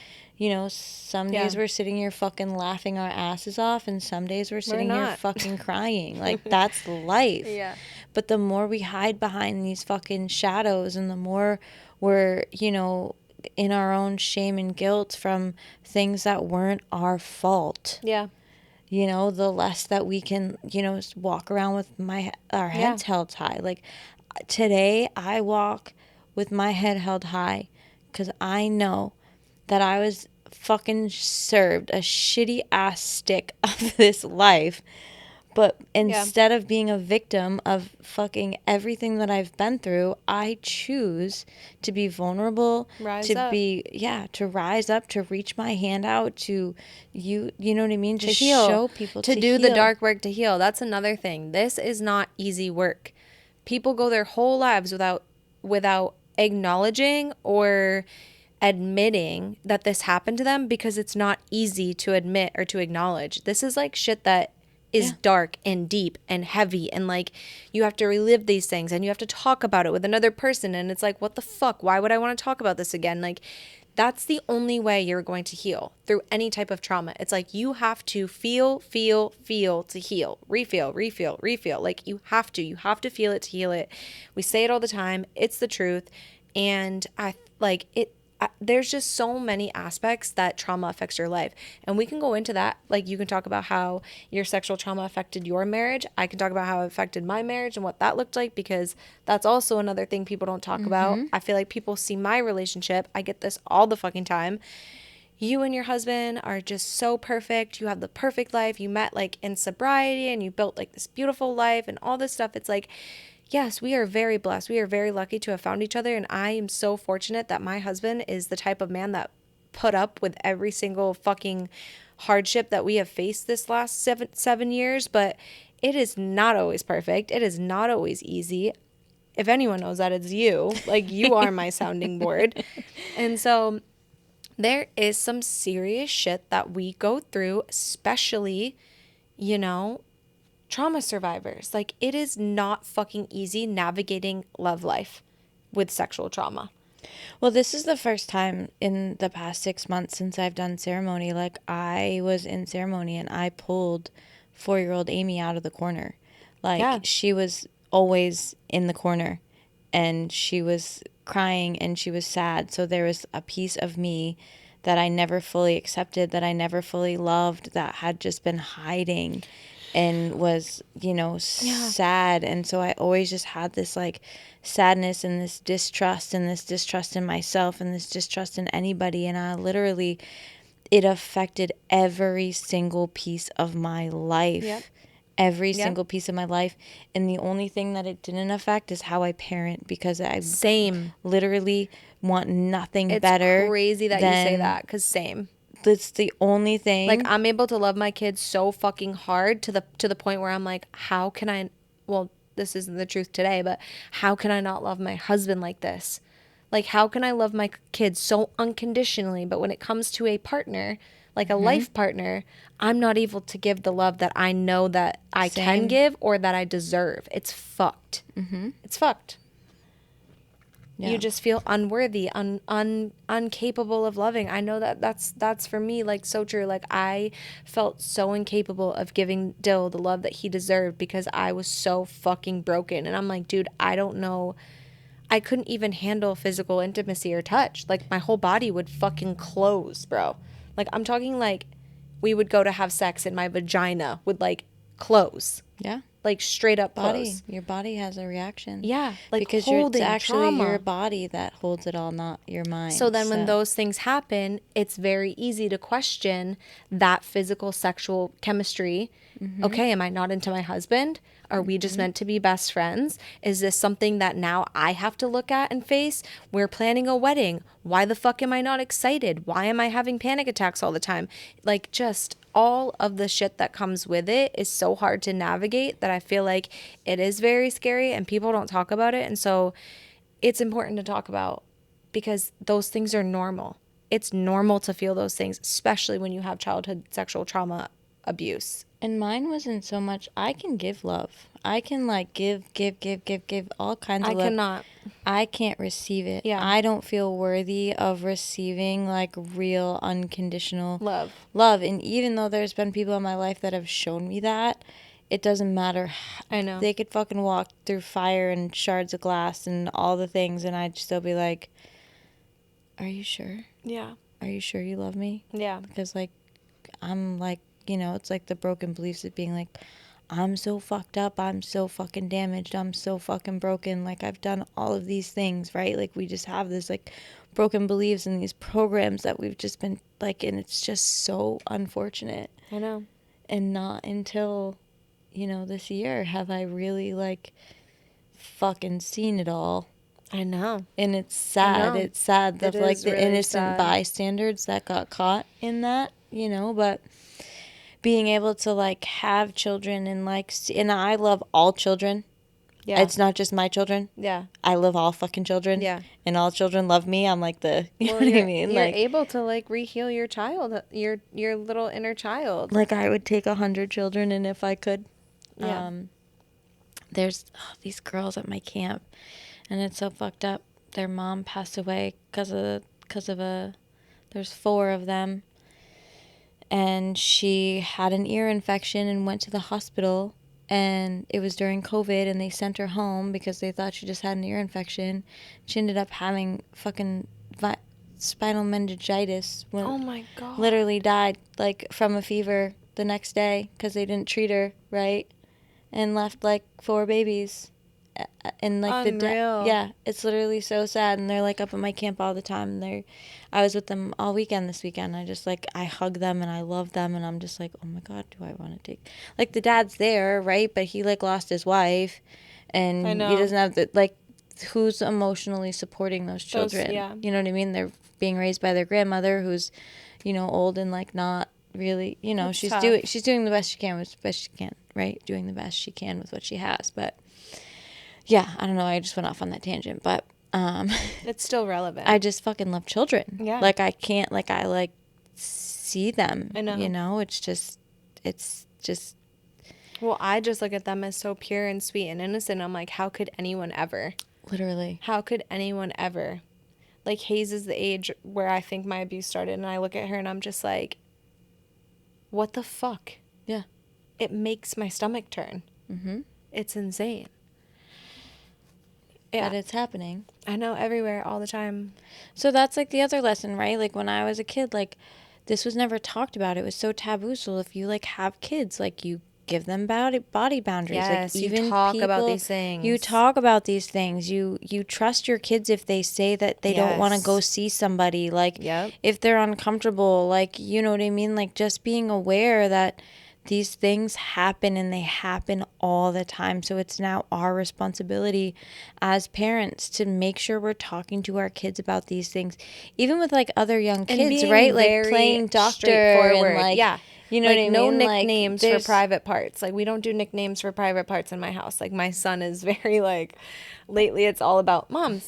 some days we're sitting here fucking laughing our asses off, and some days we're sitting here fucking crying. Like, that's life. Yeah. But the more we hide behind these fucking shadows and the more we're, in our own shame and guilt from things that weren't our fault. Yeah. The less that we can, walk around with our heads held high. Like, today I walk with my head held high because I know that I was fucking served a shitty ass stick of this life. But instead of being a victim of fucking everything that I've been through, I choose to be vulnerable, to rise up, to reach my hand out to you know what I mean? To heal. Show people to do the dark work to heal. That's another thing. This is not easy work. People go their whole lives without acknowledging or admitting that this happened to them because it's not easy to admit or to acknowledge. This is like shit that is dark and deep and heavy, and, like, you have to relive these things and you have to talk about it with another person, and it's like, what the fuck? Why would I want to talk about this again? Like, that's the only way you're going to heal through any type of trauma. It's like you have to feel to heal. Refill. Like, you have to feel it to heal it. We say it all the time. It's the truth. And there's just so many aspects that trauma affects your life. And we can go into that. Like, you can talk about how your sexual trauma affected your marriage. I can talk about how it affected my marriage and what that looked like, because that's also another thing people don't talk about. I feel like people see my relationship. I get this all the fucking time. You and your husband are just so perfect. You have the perfect life. You met, like, in sobriety and you built, like, this beautiful life and all this stuff. It's like, yes, we are very blessed. We are very lucky to have found each other. And I am so fortunate that my husband is the type of man that put up with every single fucking hardship that we have faced this last seven years. But it is not always perfect. It is not always easy. If anyone knows that, it's you. Like, you are my sounding board. And so there is some serious shit that we go through, especially, trauma survivors. Like, it is not fucking easy navigating love life with sexual trauma. Well, this is the first time in the past 6 months since I've done ceremony. Like, I was in ceremony and I pulled 4-year-old Amy out of the corner. Like, she was always in the corner and she was crying and she was sad. So there was a piece of me that I never fully accepted, that I never fully loved, that had just been hiding and was, sad. And so I always just had this, like, sadness and this distrust in myself and this distrust in anybody. And I literally, it affected every single piece of my life. Yep. every Yeah. single piece of my life. And the only thing that it didn't affect is how I parent, because I Same. literally want nothing It's better. crazy that you say than- that, because same. That's the only thing. Like, I'm able to love my kids so fucking hard to the point where I'm like, how can I, well, this isn't the truth today, but how can I not love my husband like this? Like, how can I love my kids so unconditionally, but when it comes to a partner, like a life partner, I'm not able to give the love that I know that I can Same. give or that I deserve. It's fucked. It's fucked. Yeah. You just feel unworthy, incapable of loving. I know that that's for me, like, so true. Like, I felt so incapable of giving Dill the love that he deserved because I was so fucking broken. And I'm like, dude, I don't know. I couldn't even handle physical intimacy or touch. Like, my whole body would fucking close, bro. Like, I'm talking like we would go to have sex and my vagina would like close. yeah. Like, straight up Body. close. Your body has a reaction. Yeah, like because holding it's actually trauma. your body that holds it all, not your mind. So then when those things happen, it's very easy to question that physical sexual chemistry. Okay, am I not into my husband? Are we just meant to be best friends? Is this something that now I have to look at and face? We're planning a wedding. Why the fuck am I not excited? Why am I having panic attacks all the time? Like, just all of the shit that comes with it is so hard to navigate that I feel like it is very scary and people don't talk about it. And so it's important to talk about because those things are normal. It's normal to feel those things, especially when you have childhood sexual trauma abuse. And mine wasn't so much, I can give love. I can like give all kinds of love. I cannot. I can't receive it. Yeah. I don't feel worthy of receiving like real unconditional Love. And even though there's been people in my life that have shown me that, it doesn't matter. I know. They could fucking walk through fire and shards of glass and all the things, and I'd still be like, are you sure? Yeah. Are you sure you love me? Yeah. Because like, I'm like, you know, it's like the broken beliefs of being like, I'm so fucked up, I'm so fucking damaged, I'm so fucking broken, like I've done all of these things, right? Like we just have this like broken beliefs and these programs that we've just been like, and it's just so unfortunate. I know. And not until, you know, this year have I really like fucking seen it all. I know. And it's sad. know. It's sad that It like is the really innocent sad. bystanders that got caught in that, you know, but being able to like have children and like, and I love all children. Yeah. It's not just my children. Yeah. I love all fucking children. Yeah. And all children love me. I'm like the, you know what I mean? You're Like, able to like re-heal your child, your little inner child. like I would take 100 children, and if I could, Yeah. there's these girls at my camp, and it's so fucked up. Their mom passed away because of there's 4 of them, and she had an ear infection and went to the hospital, and it was during COVID, and they sent her home because they thought she just had an ear infection. She ended up having fucking spinal meningitis. Oh my God. Literally died like from a fever the next day because they didn't treat her right, and left like 4 babies. And like Unreal. yeah, it's literally so sad. And they're like up at my camp all the time. I was with them all weekend this weekend. I just like, I hug them and I love them, and I'm just like, oh my God, do I want to take, like, the dad's there, right? But he like lost his wife, and I know. he doesn't have the like, who's emotionally supporting those children? yeah. You know what I mean? They're being raised by their grandmother, who's, you know, old and like not really, you know, It's she's tough. doing the best she can with the best she can, right? Doing the best she can with what she has. But yeah, I don't know. I just went off on that tangent, but It's still relevant. I just fucking love children. Yeah. Like I can't, like I like see them. I know. You know, it's just Well, I just look at them as so pure and sweet and innocent. I'm like, how could anyone ever? literally. How could anyone ever? Like, Hayes is the age where I think my abuse started, and I look at her and I'm just like, what the fuck? Yeah. It makes my stomach turn. Mm-hmm. It's insane. Yeah, But it's happening. I know, everywhere, all the time. So that's like the other lesson, right? Like when I was a kid, like this was never talked about. It was so taboo. So if you like have kids, like you give them body boundaries. Yes, like you even talk about people- these things. You talk about these things. You trust your kids if they say that they don't want to go Yes. see somebody. Like Yep. if they're uncomfortable, like, you know what I mean? Like just being aware that these things happen, and they happen all the time. So it's now our responsibility as parents to make sure we're talking to our kids about these things, even with like other young kids, being right? Like very playing doctor straightforward. and like, Yeah. you know like what I no mean? Like, nicknames for there's- private parts. Like we don't do nicknames for private parts in my house. Like my son is very like, lately it's all about mom,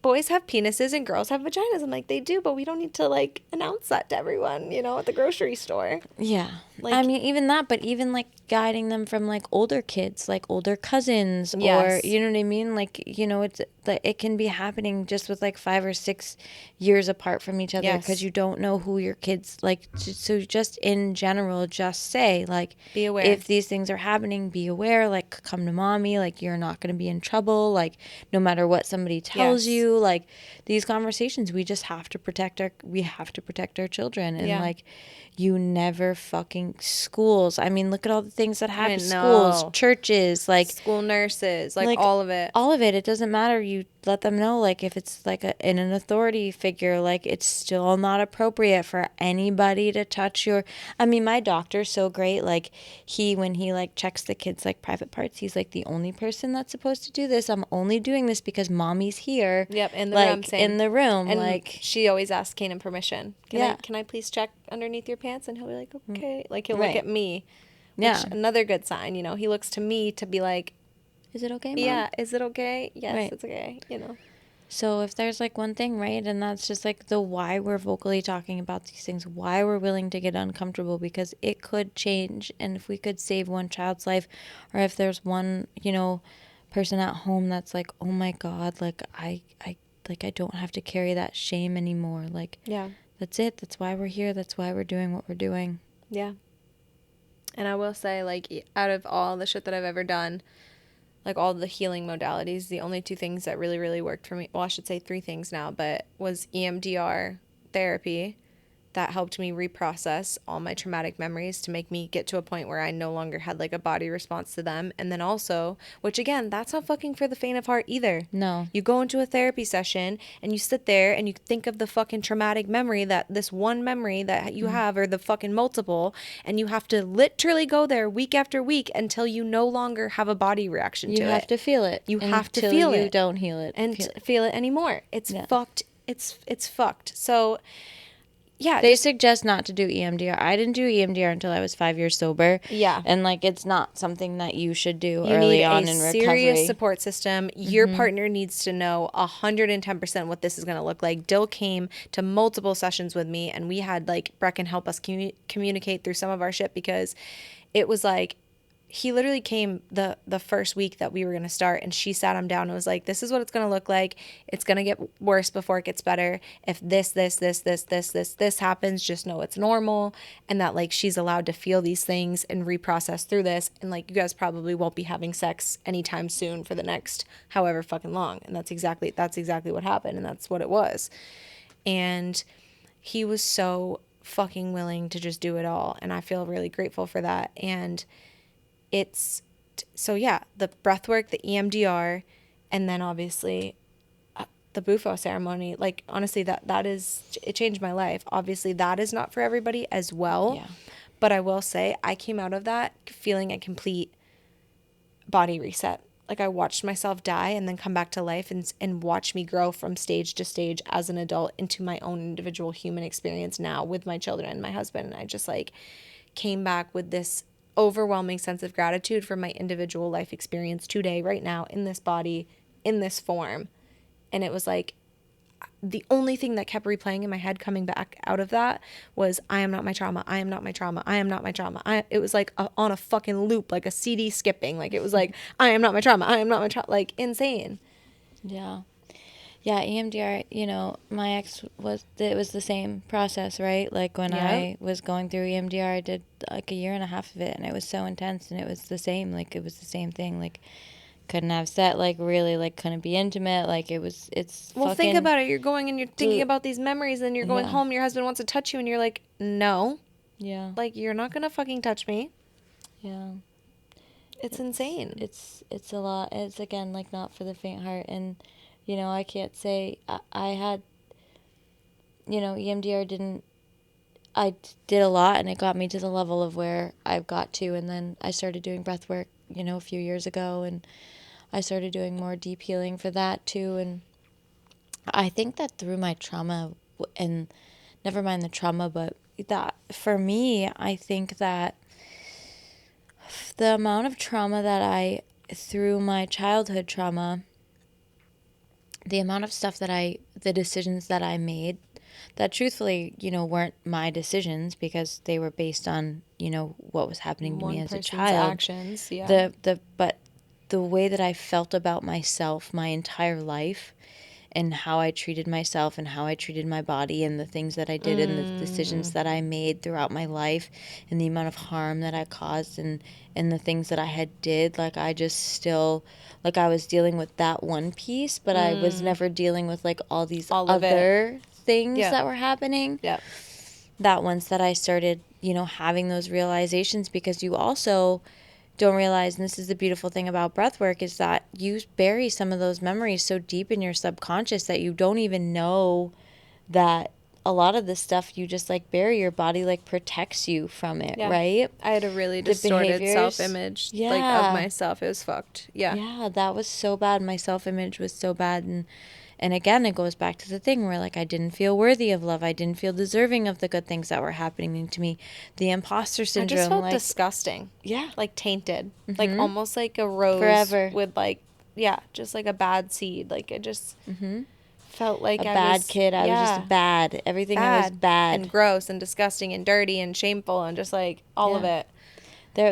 boys have penises and girls have vaginas. I'm like, they do, but we don't need to like announce that to everyone, you know, at the grocery store. Yeah. Like- I mean, even that, but even like guiding them from like older kids, like older cousins, or, Yes. you know what I mean? Like, you know, it's like it can be happening just with like 5 or 6 years apart from each other, Yes. because you don't know who your kids like. So just in general, just say like, Be aware. if these things are happening, be aware, like come to mommy, like you're not going to be in trouble, like no matter what somebody tells Yes. you, like these conversations, we just have to protect our children. And Yeah. like, you never fucking schools. I mean, look at all the things that happen. know. Schools, churches, like School nurses, like all of it. all of it. It doesn't matter. You let them know, like if it's like in an authority figure, like it's still not appropriate for anybody to touch your. I mean, my doctor's so great. Like when he like checks the kids like private parts, he's like, the only person that's supposed to do this. I'm only doing this because mommy's here. Yep, in the like, room, same. in the room, And like she always asks Kanan permission. Yeah. Can I please check underneath your pants? And he'll be like, okay. Like he'll Right. look at me. Which, Yeah. another good sign, you know. He looks to me to be like, is it okay, Mom? yeah, is it okay? Yes, Right. it's okay. You know. So if there's like one thing, right, and that's just like the why we're vocally talking about these things, why we're willing to get uncomfortable, because it could change. And if we could save one child's life, or if there's one, you know, person at home that's like, oh my God, like I don't have to carry that shame anymore. Like, Yeah. that's it. That's why we're here. That's why we're doing what we're doing. Yeah. And I will say, like, out of all the shit that I've ever done, like all the healing modalities, the only 2 things that really, really worked for me, well, I should say 3 things now, but was EMDR therapy that helped me reprocess all my traumatic memories to make me get to a point where I no longer had like a body response to them. And then also, which again, that's not fucking for the faint of heart either. No. You go into a therapy session and you sit there and you think of the fucking traumatic memory, that this one memory that you have, or the fucking multiple, and you have to literally go there week after week until you no longer have a body reaction to it. You have to feel it. You have to until feel you it. don't heal it. And Feel it. feel it anymore. It's Yeah. fucked. It's fucked. So yeah, They suggest not to do EMDR. I didn't do EMDR until I was 5 years sober. Yeah. And like, it's not something that you should do you early need on a in serious recovery. support system. Your partner needs to know 110% what this is going to look like. Dill came to multiple sessions with me, and we had like Brecken help us communicate through some of our shit, because it was like, he literally came the first week that we were going to start, and she sat him down and was like, this is what it's going to look like. It's going to get worse before it gets better. If this happens, just know it's normal, and that like she's allowed to feel these things and reprocess through this. And like, you guys probably won't be having sex anytime soon for the next however fucking long. And that's exactly what happened. And that's what it was. And he was so fucking willing to just do it all. And I feel really grateful for that. And so yeah, the breath work, the EMDR, and then obviously the Bufo ceremony, like honestly, it changed my life. Obviously that is not for everybody as well. Yeah. But I will say I came out of that feeling a complete body reset. Like I watched myself die and then come back to life, and watch me grow from stage to stage as an adult into my own individual human experience now with my children and my husband. And I just like came back with this overwhelming sense of gratitude for my individual life experience today, right now, in this body, in this form. And it was like the only thing that kept replaying in my head coming back out of that was, I am not my trauma. I am not my trauma. I am not my trauma. It was like on a fucking loop, like a CD skipping. Like it was like, I am not my trauma. I am not my trauma. Like insane. Yeah. Yeah, EMDR, you know, my ex it was the same process, right? Like when Yeah. I was going through EMDR, I did like a year and a half of it, and it was so intense, and it was the same, like it was the same thing, like couldn't have sex, like really, like couldn't be intimate, like it's Well, fucking, think about it. You're going and you're thinking Mm. about these memories, and you're going Yeah. home, your husband wants to touch you, and you're like, no, Yeah. like you're not going to fucking touch me. Yeah. It's insane. It's a lot. It's again like not for the faint heart, and you know, I can't say I had, you know, EMDR didn't did a lot, and it got me to the level of where I've got to. And then I started doing breath work, a few years ago, and I started doing more deep healing for that too. And I think that through my trauma, and never mind the trauma, but that for me, I think that the amount of trauma that through my childhood trauma, the amount of stuff the decisions that I made, that truthfully, weren't my decisions because they were based on, what was happening to me as a child. Actions, yeah. But the way that I felt about myself my entire life, and how I treated myself and how I treated my body and the things that I did and the decisions that I made throughout my life and the amount of harm that I caused and the things that I had did, like I just still, like I was dealing with that one piece, but I was never dealing with like all these other things that were happening. Yeah. That once that I started, having those realizations, because you also don't realize, and this is the beautiful thing about breath work, is that you bury some of those memories so deep in your subconscious that you don't even know that a lot of this stuff you just like bury. Your body like protects you from it, right? I had a really distorted self-image like of myself. It was fucked. Yeah, that was so bad. My self-image was so bad, and again, it goes back to the thing where, like, I didn't feel worthy of love. I didn't feel deserving of the good things that were happening to me. The imposter syndrome. I just felt disgusting. Yeah. Like tainted. Like almost like a rose. Forever. With like, just like a bad seed. Like it just felt like a bad kid. I was just bad. Everything I was bad. And gross and disgusting and dirty and shameful and just like all of it.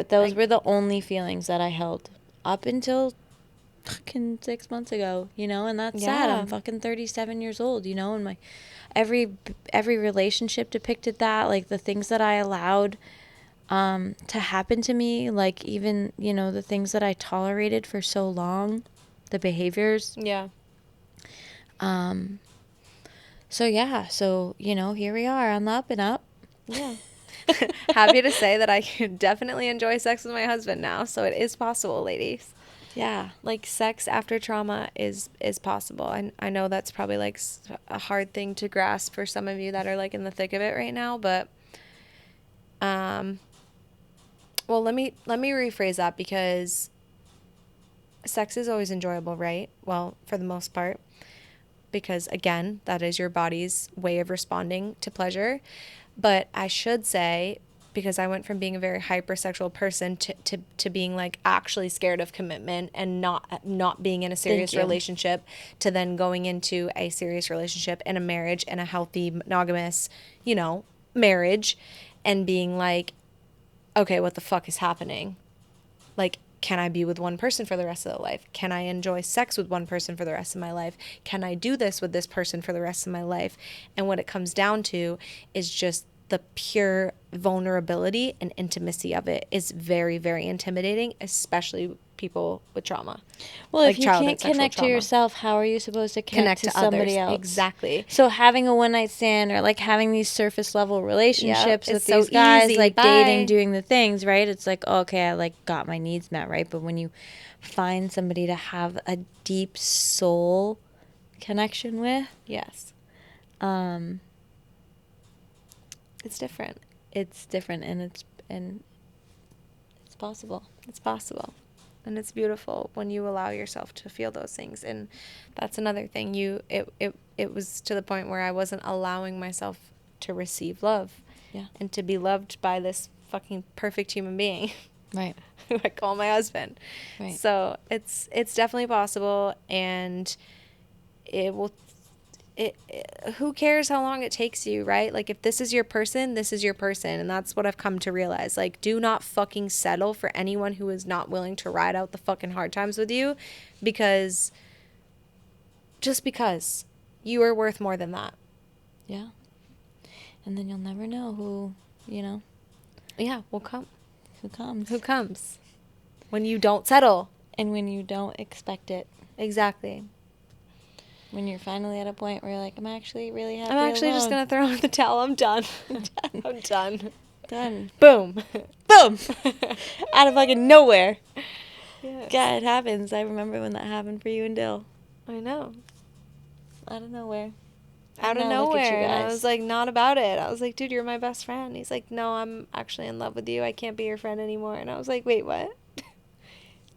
Those were the only feelings that I held up until fucking 6 months ago, and that's sad. I'm fucking 37 years old, and my every relationship depicted that, like the things that I allowed to happen to me, like even the things that I tolerated for so long, the behaviors. So here we are on the up and up. Happy to say that I can definitely enjoy sex with my husband now, so it is possible, ladies. Yeah. Like sex after trauma is possible. I know that's probably like a hard thing to grasp for some of you that are like in the thick of it right now, but well, let me rephrase that, because sex is always enjoyable, right? Well, for the most part, because again, that is your body's way of responding to pleasure. But I should say, because I went from being a very hypersexual person to being like actually scared of commitment and not being in a serious relationship, to then going into a serious relationship and a marriage and a healthy monogamous, marriage, and being like, okay, what the fuck is happening? Like, can I be with one person for the rest of the life? Can I enjoy sex with one person for the rest of my life? Can I do this with this person for the rest of my life? And what it comes down to is just the pure vulnerability and intimacy of it is very, very intimidating, especially people with trauma. Well, like if you can't connect to yourself, how are you supposed to connect to somebody else? Exactly. So having a one-night stand, or like having these surface level relationships with these guys, easy. like dating, doing the things, right? It's like, oh, okay, I like got my needs met, right? But when you find somebody to have a deep soul connection with, it's different. It's different, and it's possible. It's possible. And it's beautiful when you allow yourself to feel those things. And that's another thing. It was to the point where I wasn't allowing myself to receive love. Yeah. And to be loved by this fucking perfect human being. Right. Who I call my husband. Right. So it's definitely possible, and who cares how long it takes you, right? Like, if this is your person, this is your person. And that's what I've come to realize. Like, do not fucking settle for anyone who is not willing to ride out the fucking hard times with you, because you are worth more than that. Yeah. And then you'll never know who, will come. Who comes When you don't settle. And when you don't expect it. Exactly. When you're finally at a point where you're like, I'm actually really happy. I'm actually alone. just going to throw in the towel. I'm done. I'm done. Done. Boom. Boom. Out of fucking nowhere. Yes. Yeah, it happens. I remember when that happened for you and Dill. I know. Out of nowhere. out of now look at you nowhere. And I guys. was like, not about it. I was like, dude, you're my best friend. He's like, no, I'm actually in love with you. I can't be your friend anymore. And I was like, wait, what?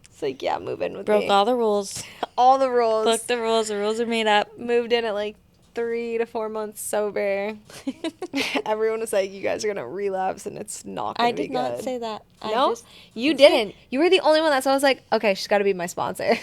It's like, yeah, move in with me. Broke all the rules. All the rules. Broke the rules. The rules are made up. Moved in at like 3 to 4 months sober. Everyone was like, you guys are going to relapse and it's not going to be good. I did not say that. No? You didn't. You were the only one. That's why I was like, okay, she's got to be my sponsor.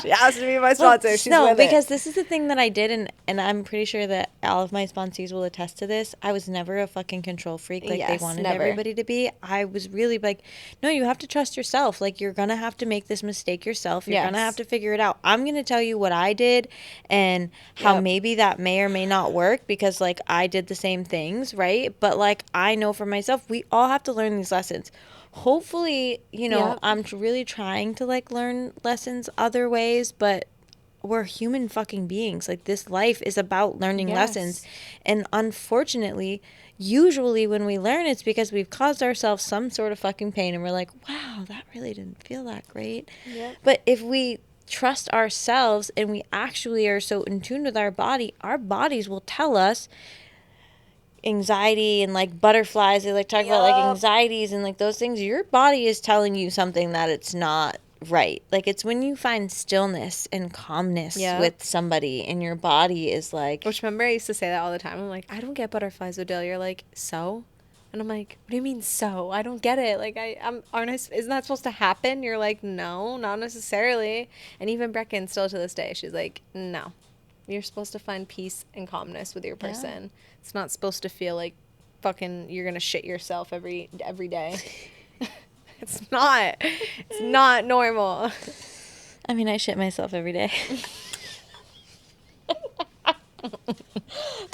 She asked to be my sponsor. She's no, with because it. this is the thing that I did, and I'm pretty sure that all of my sponsees will attest to this. I was never a fucking control freak like they Yes, wanted never. everybody to be. I was really like, no, you have to trust yourself. Like, you're going to have to make this mistake yourself. You're going to Yes. have to figure it out. I'm going to tell you what I did and how Yep. maybe that may or may not work because, like, I did the same things, right? But, like, I know for myself, we all have to learn these lessons. Hopefully, you know, Yep. I'm really trying to, like, learn lessons other ways, but we're human fucking beings. Like, this life is about learning Yes. lessons. And unfortunately, usually when we learn, it's because we've caused ourselves some sort of fucking pain and we're like, wow, that really didn't feel that great. Yep. But if we trust ourselves and we actually are so in tune with our bodies will tell us anxiety and like butterflies. They like talk about like Yup. anxieties and like those things. Your body is telling you something that it's not right. Like, it's when you find stillness and calmness Yep. with somebody and your body is like, Which, remember, I used to say that all the time. I'm like, I don't get butterflies, Odell. You're like, so? And I'm like, what do you mean, so? I don't get it. Like, isn't that supposed to happen? You're like, no, not necessarily. And even Brecken, still to this day, she's like, no. You're supposed to find peace and calmness with your person. It's not supposed to feel like fucking you're going to shit yourself every day. It's not. It's not normal. I mean, I shit myself every day.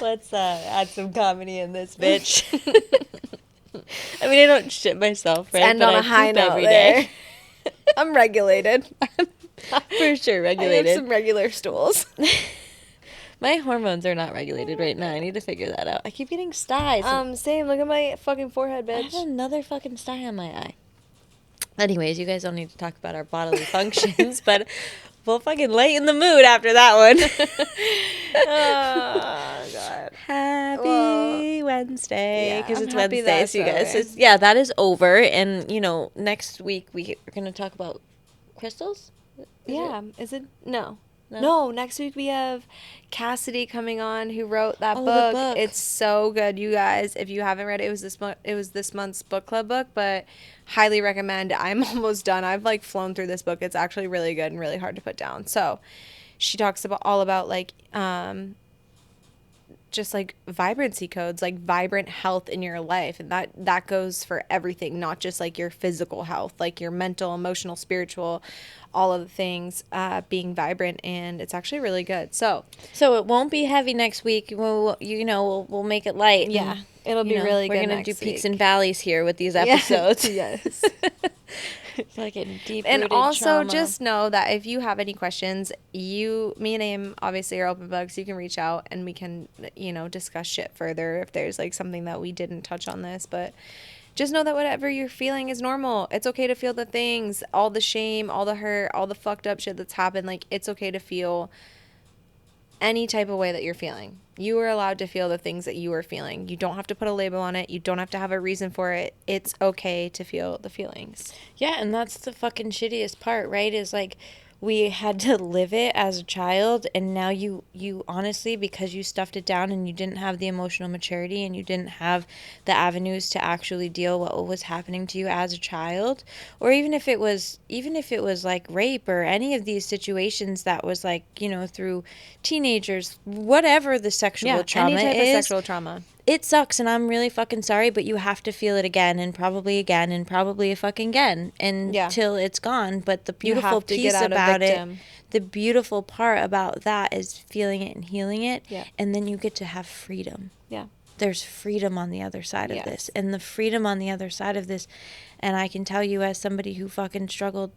Let's add some comedy in this, bitch. I mean, I don't shit myself, right? End But on I a high poop note every there. day. I'm regulated. For sure, I have regulated. some regular stools. My hormones are not regulated right now. I need to figure that out. I keep getting styes. Same. Look at my fucking forehead, I have bitch. another fucking sty on my eye. Anyways, you guys don't need to talk about our bodily functions, but we'll fucking lighten the mood after that one. Oh, God. Happy Wednesday, yeah, because I'm it's happy Wednesday, that's so you guys. over. So yeah, that is over, and you know, next week we're gonna talk about crystals. Yeah. Is it? No. No? No, next week we have Cassidy coming on, who wrote that Oh, the book. book. It's so good, you guys. If you haven't read it, it was this month's book club book, but highly recommend. I'm almost done. I've like flown through this book. It's actually really good and really hard to put down. So, she talks about all about like just like vibrancy codes, like vibrant health in your life, and that goes for everything, not just like your physical health, like your mental, emotional, spiritual, all of the things being vibrant. And it's actually really good. So it won't be heavy next week. We'll make it light. yeah, and, it'll be you know, really we're good gonna do next peaks week. and valleys here with these Yeah. episodes. Yes. Fucking deep. And also just know that if you have any questions, me and Aim obviously are open books. You can reach out and we can, discuss shit further if there's like something that we didn't touch on this. But just know that whatever you're feeling is normal. It's okay to feel the things, all the shame, all the hurt, all the fucked up shit that's happened. Like, it's okay to feel any type of way that you're feeling. You are allowed to feel the things that you are feeling. You don't have to put a label on it. You don't have to have a reason for it. It's okay to feel the feelings. Yeah, and that's the fucking shittiest part, right? Is like we had to live it as a child, and now you honestly, because you stuffed it down and you didn't have the emotional maturity and you didn't have the avenues to actually deal what was happening to you as a child, or even if it was like rape or any of these situations that was like, through teenagers, whatever the sexual trauma any type is, of sexual trauma. it sucks, and I'm really fucking sorry, but you have to feel it again and probably a fucking again until it's gone. But the beautiful have to piece get out of about it, victim. the beautiful part about that is feeling it and healing it. Yeah. And then you get to have freedom. Yeah. There's freedom on the other side of Yes. this. And the freedom on the other side of this, and I can tell you as somebody who fucking struggled,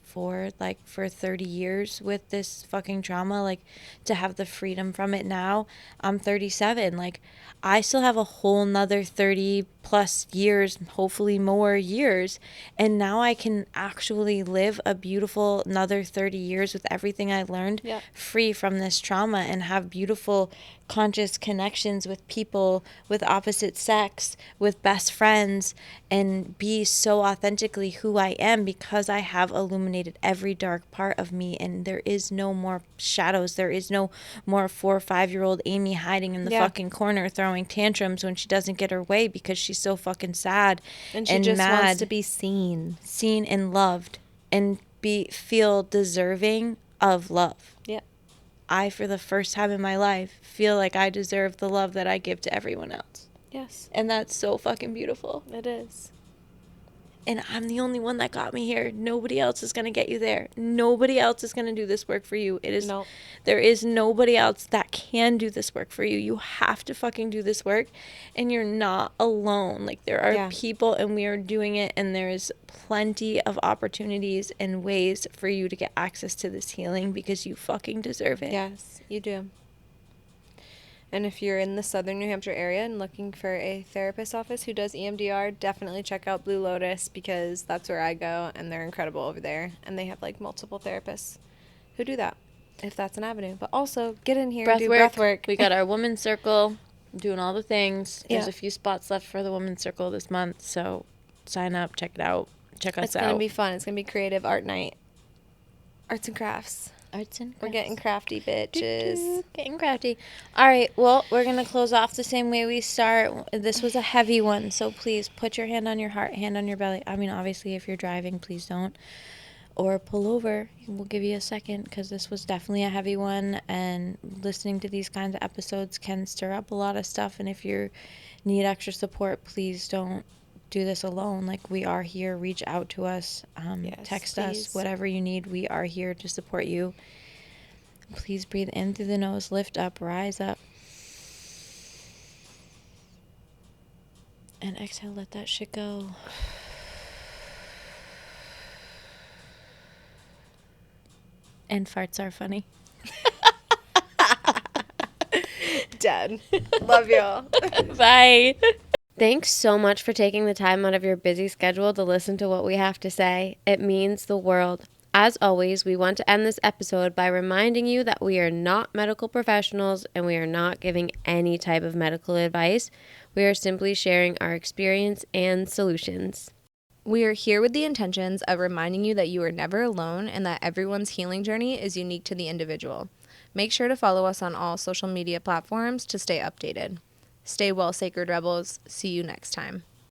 for 30 years with this fucking trauma, like to have the freedom from it now. I'm 37. Like I still have a whole nother 30 plus years, hopefully more years, and now I can actually live a beautiful another 30 years with everything I learned, free from this trauma, and have beautiful conscious connections with people with opposite sex, with best friends, and be so authentically who I am because I have illuminated every dark part of me, and there is no more shadows. There is no more 4 or 5-year-old Amy hiding in the fucking corner throwing tantrums when she doesn't get her way because she's so fucking sad and she just mad, wants to be seen and loved, and feel deserving of love. Yeah. I, for the first time in my life, feel like I deserve the love that I give to everyone else. Yes. And that's so fucking beautiful. It is. And I'm the only one that got me here. Nobody else is going to get you there. Nobody else is going to do this work for you. There is nobody else that can do this work for you. You have to fucking do this work, and you're not alone. Like, there are people, and we are doing it, and there is plenty of opportunities and ways for you to get access to this healing because you fucking deserve it. Yes, you do. And if you're in the southern New Hampshire area and looking for a therapist office who does EMDR, definitely check out Blue Lotus because that's where I go, and they're incredible over there. And they have like multiple therapists who do that, if that's an avenue. But also, get in here and do breath work. We got our women's circle, doing all the things. There's a few spots left for the women's circle this month, so sign up, check it out, check us out. It's going to be fun. It's going to be creative art night. Arts and crafts. We're getting crafty, bitches. Getting crafty. All right, well, we're going to close off the same way we start. This was a heavy one, so please put your hand on your heart, hand on your belly. I mean, obviously, if you're driving, please don't. Or pull over. We'll give you a second because this was definitely a heavy one, and listening to these kinds of episodes can stir up a lot of stuff, and if you need extra support, please don't do this alone. Like, we are here. Reach out to us. Text please. Us, whatever you need. We are here to support you. Please breathe in through the nose, lift up, rise up, and exhale. Let that shit go. And farts are funny. Dead. Love y'all. Bye. Thanks so much for taking the time out of your busy schedule to listen to what we have to say. It means the world. As always, we want to end this episode by reminding you that we are not medical professionals and we are not giving any type of medical advice. We are simply sharing our experience and solutions. We are here with the intentions of reminding you that you are never alone and that everyone's healing journey is unique to the individual. Make sure to follow us on all social media platforms to stay updated. Stay well, Sacred Rebels. See you next time.